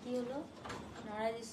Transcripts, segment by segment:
কি হলো নড়া দিস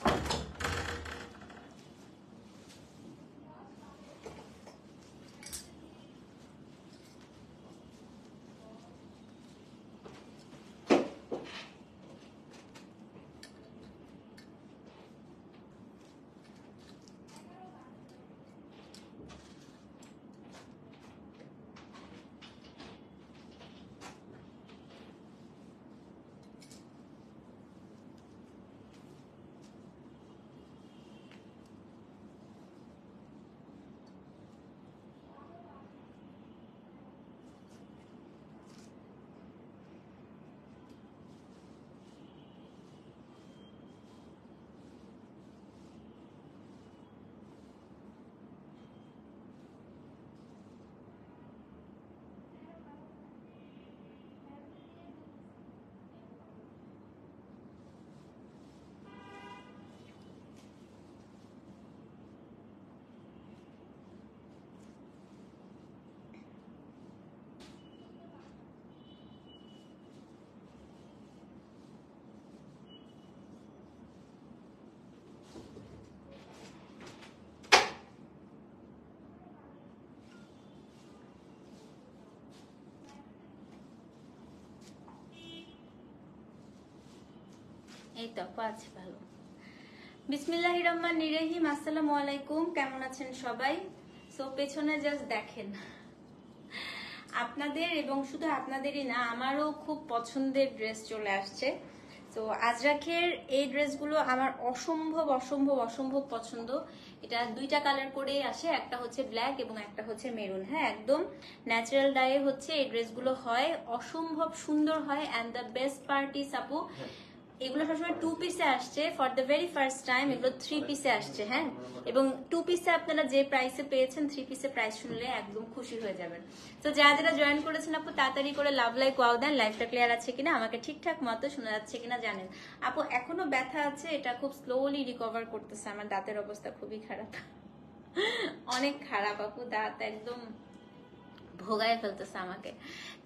এই তো আছে ভালো বিসমিল্লাহির রহমানির রহিম আসসালামু আলাইকুম কেমন আছেন সবাই সো পেছনে জাস্ট দেখেন আপনাদের এবং শুধু আপনাদেরই না আমারও খুব পছন্দের ড্রেস চলে আসছে তো আজরাখের এই ড্রেসগুলো আমার অসম্ভব অসম্ভব অসম্ভব পছন্দ এটা দুইটা কালার করেই আসে একটা হচ্ছে ব্ল্যাক এবং একটা হচ্ছে মেরুন হ্যাঁ একদম ন্যাচারাল ডায়ে হচ্ছে এই ড্রেসগুলো হয় অসম্ভব সুন্দর হয় and the best part is আপু এগুলো সবসময় 2 পিসে আসছে for the very first time এগুলো 3 পিসে আসছে হ্যাঁ এবং 2 পিসে আপনারা যে প্রাইসে পেয়েছেন 3 পিসে প্রাইস শুনলে একদম খুশি হয়ে যাবেন তো যারা জয়েন করেছেন আপু তাড়াতাড়ি করে লাভ লাইক ওয়াও দেন লাইভটা ক্লিয়ার আছে কিনা আমাকে ঠিকঠাক মতো শোনা যাচ্ছে কিনা জানেন আপু এখনো ব্যথা আছে এটা খুব স্লোলি রিকভার করতেছে আমার দাঁতের অবস্থা খুবই খারাপ অনেক খারাপ আপু দাঁত একদম ভোগায় ফেলতেছে আমাকে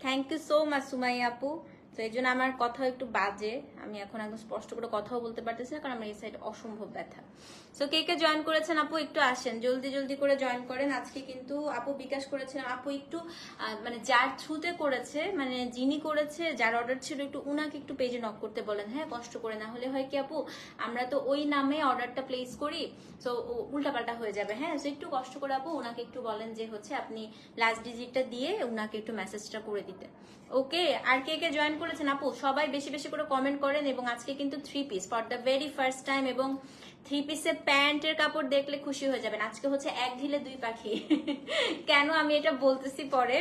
thank you so much Sumaiya আপু তো এই জন্য আমার কথা একটু বাজে আমি এখন একদম স্পষ্ট করে কথাও বলতে পারতেছি না কারণ আমার এই সাইড অসম্ভব ব্যথা সো কে কে জয়েন করেছেন আপু একটু আসেন জলদি জলদি করে জয়েন করেন আজকে কিন্তু আপু বিকাশ করেছেন আপু একটু মানে যার থ্রুতে করেছে মানে যিনি করেছে যার অর্ডার ছিল একটু উনাকে একটু পেজে নক করতে বলেন হ্যাঁ কষ্ট করে না হলে হয় কি আপু আমরা তো ওই নামে অর্ডারটা প্লেস করি সো উল্টাপাল্টা হয়ে যাবে হ্যাঁ সো একটু কষ্ট করে আপু উনাকে একটু বলেন যে হচ্ছে আপনি লাস্ট ডিজিটটা দিয়ে উনাকে একটু মেসেজটা করে দিতে ওকে আর কে কে জয়েন করেছেন আপু সবাই বেশি বেশি করে কমেন্ট করেন এবং আজকে কিন্তু 3 piece for the very first time এবং 3 পিসের প্যান্টের কাপড় দেখলে খুশি হয়ে যাবেন আজকে হচ্ছে এক ঢিলে দুই পাখি কেন আমি এটা বলতেছি পরে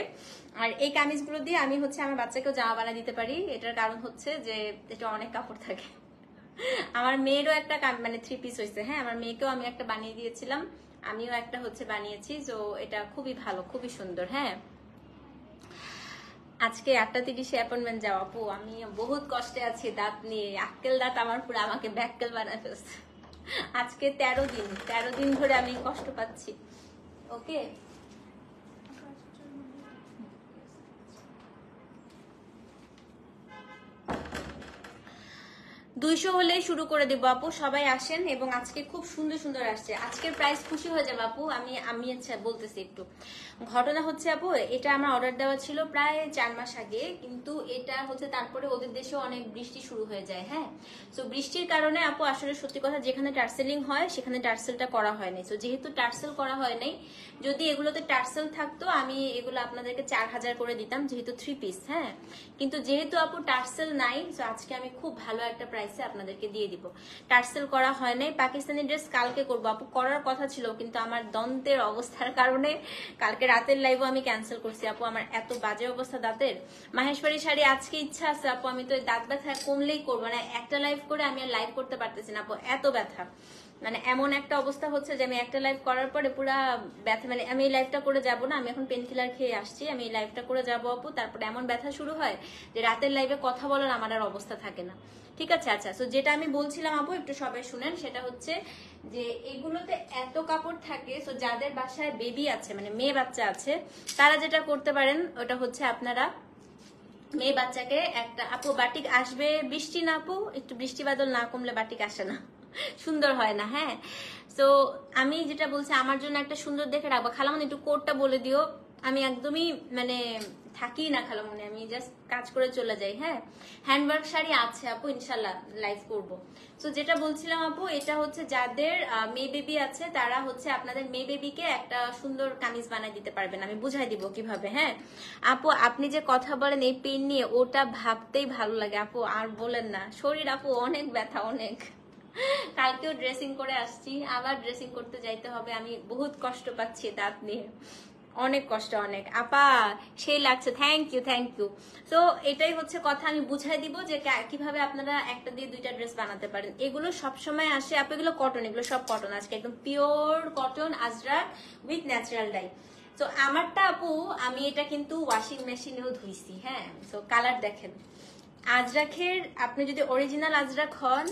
আর এই কামিজগুলো দিয়ে আমি হচ্ছে আমার বাচ্চাকেও জামা বানিয়ে দিতে পারি এটার কারণ হচ্ছে যে এটা অনেক কাপড় থাকে আমার মেয়েরও একটা মানে 3 পিস হয়েছে হ্যাঁ আমার মেয়েকেও আমি একটা বানিয়ে দিয়েছিলাম আমিও একটা হচ্ছে বানিয়েছি তো এটা খুবই ভালো খুবই সুন্দর হ্যাঁ আজকে 8:30 অ্যাপয়েন্টমেন্ট যাও আপু আমি বহুত কষ্টে আছি দাঁত নিয়ে আক্কেল দাঁত আমার পুরো আমাকে ব্যাক্কেল বানায় ফেলছে আজকে 13 দিন ধরে আমি কষ্ট পাচ্ছি ওকে 200 হলেই শুরু করে দেব আপু সবাই আসেন এবং আজকে খুব সুন্দর সুন্দর আসছে আজকের প্রাইস খুশি হয়ে যাবে আপু আমি আচ্ছা বলতেছি একটু ঘটনা হচ্ছে আপু এটা আমার অর্ডার দেওয়া ছিল প্রায় 4 মাস আগে কিন্তু এটা হচ্ছে তারপরে ওদের দেশে অনেক বৃষ্টি শুরু হয়ে যায় হ্যাঁ তো বৃষ্টির কারণে আপু আসলে সত্যি কথা যেখানে টার্সেলিং হয় সেখানে টার্সেলটা করা হয়নি তো যেহেতু টার্সেল করা হয় নাই যদি এগুলোতে টার্সেল থাকতো আমি এগুলো আপনাদেরকে 4000 করে দিতাম যেহেতু 3 পিস হ্যাঁ কিন্তু যেহেতু আপু টার্সেল নাই তো আজকে আমি খুব ভালো একটা প্রাইসে আপনাদেরকে দিয়ে দিব টার্সেল করা হয় নাই পাকিস্তানি ড্রেস কালকে করবো আপু করার কথা ছিল কিন্তু আমার দন্তের অবস্থার কারণে কালকে রাতের লাইভও আমি ক্যান্সেল করছি আপু আমার এত বাজে অবস্থা দাঁতের মাহেশ্বরী শাড়ি আজকে ইচ্ছা আছে আপু আমি তো দাঁত ব্যথা কমলেই করবো না একটা লাইভ করে আমি আর লাইভ করতে পারতেছি না আপু এত ব্যথা মানে এমন একটা অবস্থা হচ্ছে যে আমি একটা লাইভ করার পরে পুরা ব্যথা মানে আমি এই লাইভটা করে যাব না আমি এখন পেন কিলার খেয়ে আসছি আমি এই লাইভটা করে যাবো আপু তারপরে এমন ব্যথা শুরু হয় যে রাতের লাইভে কথা বলার আমার আর অবস্থা থাকে না ঠিক আছে আচ্ছা তো যেটা আমি বলছিলাম আপু একটু সবাই শুনেন সেটা হচ্ছে যে এগুলোতে এত কাপড় থাকে তো যাদের বাসায় বেবি আছে মানে মেয়ে বাচ্চা আছে তারা যেটা করতে পারেন ওটা হচ্ছে আপনারা মেয়ে বাচ্চাকে একটা আপু বাটিক আসবে, বৃষ্টি না আপু, একটু বৃষ্টি বাদল না কমলে বাটিক আসে না, সুন্দর হয় না। হ্যাঁ, তো আমি যেটা বলছি আমার জন্য একটা সুন্দর দেখে রাখবো। খালামনি একটু কোডটা বলে দিও, আমি একদমই মানে থাকি না খালামনি, আমি জাস্ট কাজ করে চলে যাই। হ্যাঁ, হ্যান্ডওয়ার্ক শাড়ি আছে আপু, ইনশাল্লাহ লাইভ করব। তো যেটা বলছিলাম আপু, এটা হচ্ছে যাদের মেয়ে বেবি আছে তারা হচ্ছে আপনাদের মেয়ে বেবিকে একটা সুন্দর কামিজ বানাই দিতে পারবেন, আমি বুঝাই দিব কিভাবে। হ্যাঁ আপু, আপনি যে কথা বলেন এই পেন নিয়ে, ওটা ভাবতেই ভালো লাগে আপু, আর বলেন না, শরীর আপু অনেক ব্যথা, অনেক। কালকেও ড্রেসিং করে আসছি, আবার ড্রেসিং করতে যাইতে হবে, আমি বহুত কষ্ট পাচ্ছি দাঁত নিয়ে, অনেক কষ্ট, অনেক। আপা সেই লাগছে, থ্যাংক ইউ, থ্যাংক ইউ। তো এটাই হচ্ছে কথা, আমি বুঝাই দিব যে কিভাবে আপনারা একটা দিয়ে দুইটা ড্রেস বানাতে পারেন। এগুলো সবসময় আসে আপু, এগুলো কটন, এগুলো সব কটন, আজকে একদম pure cotton Ajrak with natural die. তো আমারটা আপু, আমি এটা কিন্তু ওয়াশিং মেশিনেও ধুইছি। হ্যাঁ, তো কালার দেখেন, আজরাকের আপনি যদি অরিজিনাল আজরাক হন,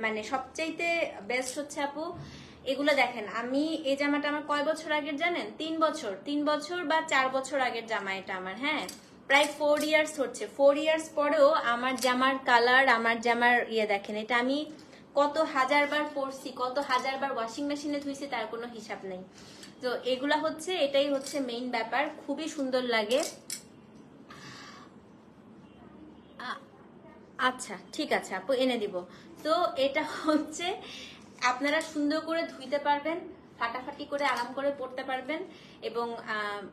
মানে সবচাইতে বেস্ট হচ্ছে আপু এগুলো। দেখেন, আমি এই জামাটা আমার কয় বছর আগের জানেন? 3 বছর বা 4 বছর আগের জামা এটা আমার। হ্যাঁ, প্রায় 4 ইয়ার্স হচ্ছে। 4 ইয়ার্স পরেও আমার জামার কালার, আমার জামার দেখেন, এটা আমি কত হাজারবার পরছি, কত হাজারবার ওয়াশিং মেশিনে ধুইছি, তার কোনো হিসাব নেই। তো এগুলা হচ্ছে, এটাই হচ্ছে মেইন ব্যাপার, খুবই সুন্দর লাগে। আচ্ছা ঠিক আছে আপু, এনে দিব। তো এটা হচ্ছে আপনারা সুন্দর করে ধুইতে পারবেন, ফাটাফাটি করে আরাম করে পড়তে পারবেন। এবং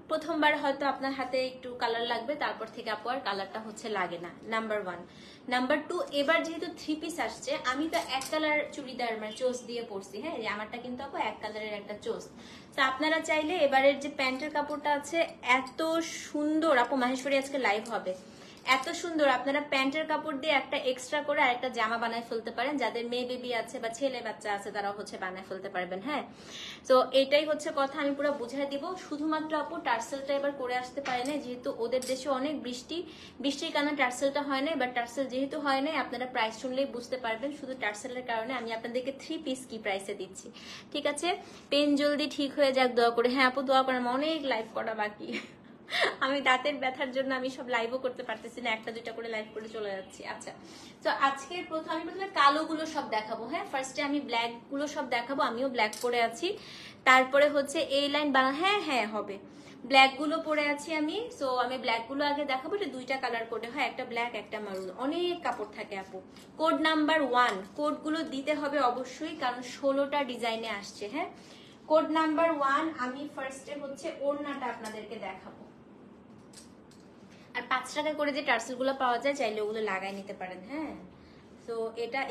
প্রথমবার হয়তো আপনার হাতে একটু কালার লাগবে, তারপর থেকে আপু আর কালারটা হচ্ছে লাগে না, নাম্বার 1। নাম্বার 2, এবার যেহেতু 3 পিস আসছে, আমি তো এক কালার চুড়িদার মানে চোস দিয়ে পরছি। হ্যাঁ, আমারটা কিন্তু আপু এক কালারের একটা চোস। তো আপনারা চাইলে এবারের যে প্যান্টের কাপড়টা আছে এত সুন্দর, আপু মাহেশ্বরী আজকে লাইভ হবে, এত সুন্দর, আপনারা প্যান্টের কাপড় দিয়ে একটা এক্সট্রা করে আরেকটা জামা বানায় ফেলতে পারেন। যাদের মেয়ে বেবি আছে বা ছেলে বাচ্চা আছে তারা হচ্ছে বানায় ফেলতে পারবেন। হ্যাঁ, তো এটাই হচ্ছে কথা, আমি পুরো বুঝাই দিব। শুধুমাত্র আপু টার্সেলটা এবার করে আসতে পারে না, যেহেতু ওদের দেশে অনেক বৃষ্টির কারণে টার্সেলটা হয় না। এবার টার্সেল যেহেতু হয় না, আপনারা প্রাইস শুনলেই বুঝতে পারবেন। শুধু টার্সেলের কারণে আমি আপনাদেরকে 3 পিস কি প্রাইসে দিচ্ছি, ঠিক আছে? পেন জলদি ঠিক হয়ে যাক, দোয়া করে। হ্যাঁ আপু, দোয়া করেন, অনেক লাইভ করা বাকি। আমি দাঁতের ব্যথার জন্য আমি সব লাইভও করতে পারতেছি না, একটা দুইটা করে লাইভ করে চলে যাচ্ছি। আচ্ছা, তো আজকে আমি প্রথমে কালো গুলো সব দেখাবো। হ্যাঁ, ফার্স্টে আমি ব্ল্যাক গুলো সব দেখাবো, আমিও ব্ল্যাক পরে আছি। তারপরে হচ্ছে এই লাইন হ্যাঁ হ্যাঁ হবে, ব্ল্যাক গুলো পরে আছি আমি। সো আমি ব্ল্যাক গুলো আগে দেখাবো, এটা 2টা কালার কোডে হয়, একটা ব্ল্যাক একটা মারুন, অনেক কাপড় থাকে আপু। কোড নাম্বার 1, কোড গুলো দিতে হবে অবশ্যই, কারণ 16টা ডিজাইনে আসছে। হ্যাঁ, কোড নাম্বার 1, আমি ফার্স্টে হচ্ছে ওড়নাটা আপনাদেরকে দেখাবো। আর 5 টাকা করে যে টার্সেল গুলো পাওয়া যায়, চাইলে ওগুলো লাগাই নিতে পারেন। হ্যাঁ, তো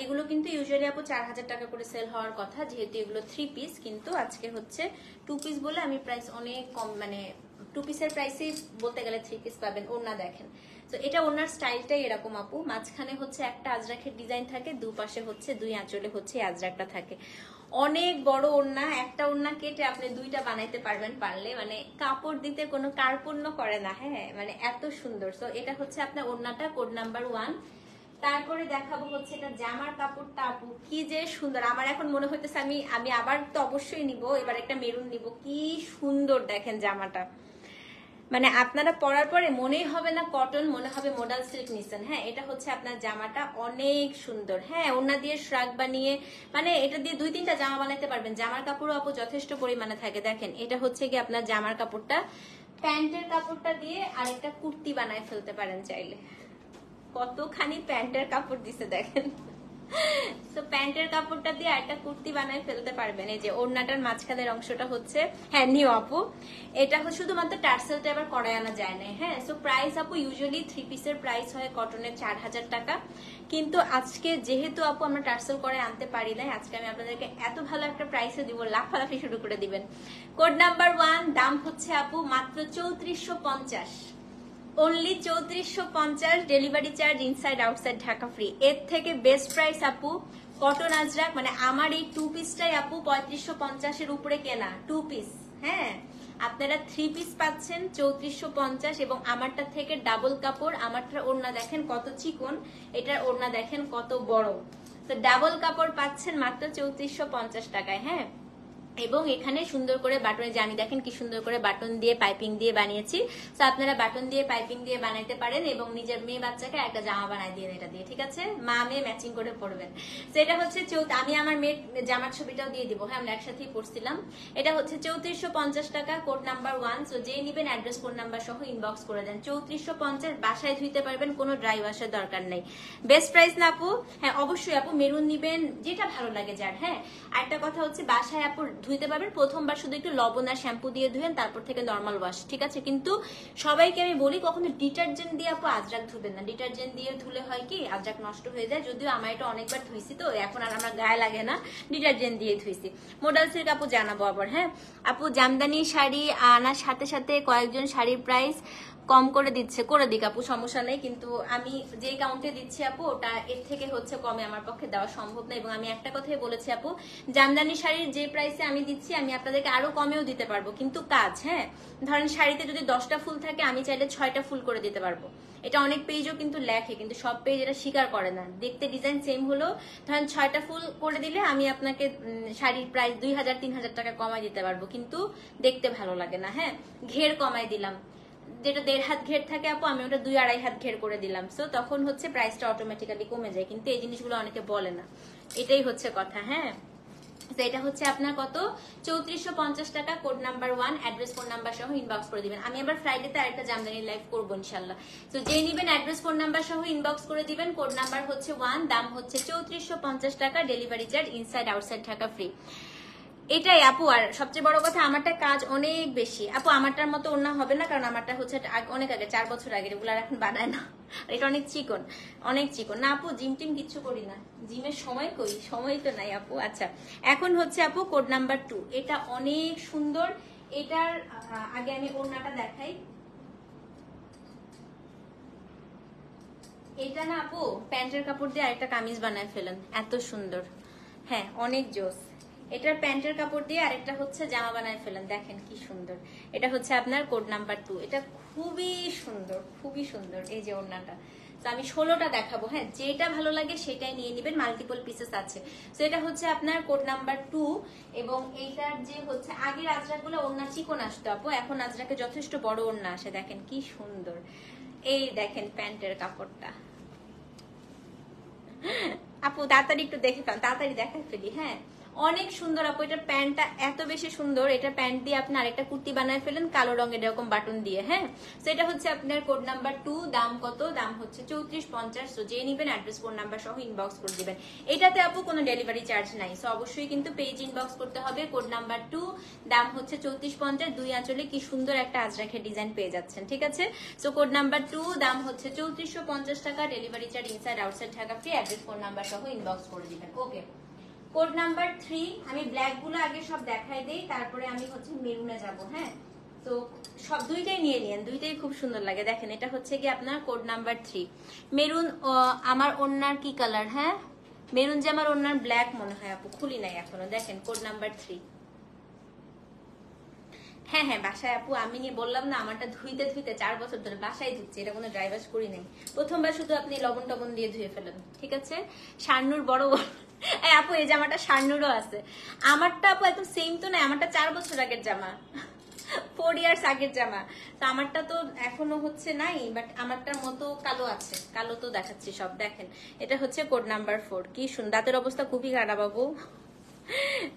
এগুলো কিন্তু ইউজুয়ালি আপু 4000 টাকা করে সেল হওয়ার কথা, যেহেতু এগুলো 3 পিস, কিন্তু আজকে হচ্ছে 2 পিস বলে আমি প্রাইস অনেক কম, মানে 2 পিসের প্রাইসে বলতে গেলে 3 পিস পাবেন। ওড়না দেখেন, তো এটা ওড়নার স্টাইলটাই এরকম আপু, মাঝখানে হচ্ছে একটা আজরাকের ডিজাইন থাকে, দুপাশে হচ্ছে 2 আঁচলে হচ্ছে আজরাকটা থাকে। অনেক বড় ওড়না, একটা ওড়না কেটে আপনি 2টা বানাইতে পারবেন পারলে, মানে কাপড় দিতে কোনো কার্পণ্য করে না। হ্যাঁ, মানে এত সুন্দর। তো এটা হচ্ছে আপনার ওড়নাটা, কোড নাম্বার 1। তারপরে দেখাবো হচ্ছে এটা জামার কাপড়টা, আপু কি যে সুন্দর, আমার এখন মনে হইতেছে আমি আবার তো অবশ্যই নিব, এবার একটা মেরুন নিব। কি সুন্দর দেখেন জামাটা, মানে আপনারা পরার পরে মনেই হবে না কটন, মনে হবে মডাল সিল্ক নিছেন। হ্যাঁ, এটা হচ্ছে আপনার জামাটা, অনেক সুন্দর। হ্যাঁ, ওড়না দিয়ে শ্রাগ বানিয়ে, মানে এটা দিয়ে 2-3টা জামা বানাইতে পারবেন। জামার কাপড়ও আপু যথেষ্ট পরিমাণে থাকে। দেখেন, এটা হচ্ছে কি আপনার জামার কাপড়টা, প্যান্টের কাপড়টা দিয়ে আরেকটা কুর্তি বানায় ফেলতে পারেন চাইলে। কতখানি প্যান্টের কাপড় দিছে দেখেন। তো প্যান্টের কাপড়টা দিয়ে একটা কুর্তি বানায় ফেলতে পারবেন। এই যে ওড়নাটার মাঝখানের অংশটা হচ্ছে, হ্যাঁ নিও আপু, এটা শুধুমাত্র টার্সেলটা এবার করায় আনা যায় না। হ্যাঁ, সো প্রাইস আপু ইউজুয়ালি 3 পিসের প্রাইস হয় কটনের 4000 টাকা, কিন্তু আজকে যেহেতু আপু আমরা টার্সেল করে আনতে পারি না, আজকে আমি আপনাদেরকে এত ভালো একটা প্রাইসে দিব, লাফালাফি শুরু করে দিবেন। কোড নাম্বার 1, দাম হচ্ছে আপু মাত্র 3450, only 3450, delivery charge inside outside Dhaka free. এর থেকে বেস্ট প্রাইস আপু, কটন আজরাক, মানে আমার এই 2 পিসটাই আপু 3550-এর উপরে কেনা 2 পিস। হ্যাঁ, আপনারা 3 পিস পাচ্ছেন 3450, এবং আমারটা থেকে ডাবল কাপড়। আমারটা ওড়না দেখেন কত চিকন, এটার ওড়না দেখেন কত বড়। তো ডাবল কাপড় পাচ্ছেন মাত্র 3450 টাকায়। হ্যাঁ, এবং এখানে সুন্দর করে বাটনে জানি দেখেন কি সুন্দর করে বাটন দিয়ে পাইপিং দিয়ে বানিয়েছি। তো আপনারা বাটন দিয়ে পাইপিং দিয়ে বানাইতে পারেন এবং নিজের মেয়ে বাচ্চাকে একটা জামা বানাই দিয়ে এটা দিয়ে, ঠিক আছে? মা মেয়ে ম্যাচিং করে পরবেন। তো এটা হচ্ছে আমি আমার মেয়ের জামার ছবিটাও দিয়ে দিব, হ্যাঁ আমরা একসাথেই পরছিলাম। এটা হচ্ছে 3450 টাকা, কোড নাম্বার 1। সো যেই নিবেন অ্যাড্রেস ফোন নাম্বার সহ ইনবক্স করে দেন। 3450, বাসায় ধুইতে পারবেন, কোনো ড্রাই ওয়াশের দরকার নেই। বেস্ট প্রাইস না আপু? হ্যাঁ অবশ্যই আপু, মেরুন নিবেন যেটা ভালো লাগে যার। হ্যাঁ আরেকটা কথা হচ্ছে বাসায় আপু ধুইতে পারবেন, প্রথমবার শুধু একটু লবণ আর শ্যাম্পু দিয়ে ধুয়েন, তারপর থেকে নর্মাল ওয়াশ, ঠিক আছে? কিন্তু সবাইকে আমি বলি কখনো ডিটারজেন্ট দিয়ে আপু আজরাক ধুবেন না। ডিটারজেন্ট দিয়ে ধুলে হয় কি আজরাক নষ্ট হয়ে যায়। যদিও আমার এটা অনেকবার ধুইছি তো এখন আর আমার গায়ে লাগে না, ডিটারজেন্ট দিয়ে ধুইছি। মোডাল সিল্ক আপু জানাবো আবার। হ্যাঁ আপু জামদানি শাড়ি আনার সাথে সাথে কয়েকজন শাড়ির প্রাইস কম করে দিচ্ছে, করে দিক আপু, সমস্যা নেই। কিন্তু আমি যে কাউন্টে দিচ্ছি আপু ওটা এর থেকে হচ্ছে কমে আমার পক্ষে দেওয়া সম্ভব না। এবং আমি একটা কথাই বলেছি আপু, জামদানি শাড়ির যে প্রাইসে আমি দিচ্ছি আমি আপনাদেরকে আরো কমেও দিতে পারবো, কিন্তু কাজ, হ্যাঁ ধরেন শাড়িতে যদি 10টা ফুল থাকে আমি চাইলে 6টা ফুল করে দিতে পারবো। এটা অনেক পেজও কিন্তু লেখে, কিন্তু সব পেজ এটা স্বীকার করে না। দেখতে ডিজাইন সেম হলো, ধরেন 6টা ফুল করে দিলে আমি আপনাকে শাড়ির প্রাইস 2000-3000 টাকা কমাই দিতে পারবো, কিন্তু দেখতে ভালো লাগে না। হ্যাঁ ঘের কমাই দিলাম, যেটা 1.5 হাত ঘের থাকে আপু আমি ওটা 2-2.5 হাত ঘের করে দিলাম। সো তখন হচ্ছে প্রাইসটা অটোমেটিক্যালি কমে যায়, কিন্তু এই জিনিসগুলো অনেকে বলে না, এটাই হচ্ছে কথা। হ্যাঁ এটা হচ্ছে আপনার কত, 3450 টাকা, code number 1, address phone number সহ ইনবক্স করে দিবেন। আমি আবার ফ্রাইডেতে আরেকটা জামদানি লাইভ করবো ইনশাল্লাহ। তো যে নিবেন অ্যাড্রেস ফোন নাম্বার সহ ইনবক্স করে দিবেন। কোড নাম্বার হচ্ছে 1, দাম হচ্ছে 3450 টাকা, delivery charge inside outside Dhaka free. এটাই আপু। আর সবচেয়ে বড় কথা আমারটা কাজ অনেক বেশি আপু, আমারটার মতো অন্য হবে না, কারণ আমারটা হচ্ছে অনেক আগে, 4 বছর আগে, এগুলো এখন বানায় না। এটা অনেক চিকন, অনেক চিকন না আপু, জিম টিম কিচ্ছু করি না, জিমের সময় কই, সময় তো নাই আপু। আচ্ছা এখন হচ্ছে আপু কোড নাম্বার 2, এটা অনেক সুন্দর। এটার আগে আমি ওড়নাটা দেখাই। এটা না আপু প্যান্টের কাপড় দিয়ে আরেকটা কামিজ বানায় ফেলেন, এত সুন্দর। হ্যাঁ অনেক জোস। এটার প্যান্টের কাপড় দিয়ে আরেকটা হচ্ছে জামা বানায় ফেলেন, দেখেন কি সুন্দর। এটা হচ্ছে আপনার কোড নাম্বার 2, এটা খুবই সুন্দর, খুবই সুন্দর। এই যে ওড়নাটা, তো আমি 16টা দেখাবো। হ্যাঁ যেটা ভালো লাগে সেটাই নিয়ে নেবেন, মাল্টিপল পিসেস আছে। তো এটা হচ্ছে আপনার কোড নাম্বার 2। এবং এইটার যে হচ্ছে আগের আজরাকগুলো ওড়না চিকন আসতো আপু, এখন আজরাকে যথেষ্ট বড় ওড়না আসে, দেখেন কি সুন্দর। এই দেখেন প্যান্টের কাপড়টা আপু, তাড়াতাড়ি একটু দেখে ফেল, তাড়াতাড়ি দেখাই ফেলি। হ্যাঁ অনেক সুন্দর আপু, এটার প্যান্টটা এত বেশি সুন্দর। এটা প্যান্ট দিয়ে আপনি আরেকটা কুর্তি বানায় ফেলেন কালো রঙের এরকম বাটন দিয়ে। হ্যাঁ তো এটা হচ্ছে আপনার কোড নাম্বার 2, দাম কত, দাম হচ্ছে 3450। তো যে নিবেন অ্যাড্রেস ফোন নাম্বার সহ ইনবক্স করে দিবেন। এটাতে আপু কোনো ডেলিভারি চার্জ নাই, সো অবশ্যই কিন্তু পেজ ইনবক্স করতে হবে। কোড নাম্বার 2, দাম হচ্ছে 3450। 2 আঁচলে কি সুন্দর একটা আজরাখের ডিজাইন পেয়ে যাচ্ছেন, ঠিক আছে? সো কোড নাম্বার 2, দাম হচ্ছে 3450 টাকা, delivery charge inside outside Dhaka free, address phone number সহ ইনবক্স করে দিবেন। ওকে কোড নাম্বার 3, আমি ব্ল্যাক গুলো আগে সব দেখাই দেই, তারপরে আমি হচ্ছে মেরুনে যাব। হ্যাঁ তো সব দুইটাই নিয়ে নিন, দুইটাই খুব সুন্দর লাগে। দেখেন এটা হচ্ছে কি আপনার কোড নাম্বার 3 মেরুন। আমার ওড়নার কি কালার? হ্যাঁ মেরুন যে আমার ওড়নার ব্ল্যাক মনে হয় আপু, খুলি নাই এখনো। দেখেন কোড নাম্বার 3। হ্যাঁ হ্যাঁ বাসায় আপু, আমি নিয়ে বললাম না আমারটা ধুইতে ধুইতে 4 বছর ধরে বাসায় ধুচ্ছে, এটা কোনো ড্রাই ওয়াশ করি নাই। প্রথমবার শুধু আপনি লবণ টবণ দিয়ে ধুয়ে ফেলেন, ঠিক আছে? শার্নুর বড় আপু এই জামাটা শার্নুরও আছে। আমারটা আপু একদম সেম তো না, আমারটা 4 বছর আগের জামা, 4 ইয়ার্স আগের জামা। তো আমারটা তো এখনো হচ্ছে নাই, বাট আমারটার মতো কালো আছে, কালো তো দেখাচ্ছি সব। দেখেন এটা হচ্ছে কোড নাম্বার 4, কি সুন্দর। দাঁতের অবস্থা খুবই খারাপ বাবু।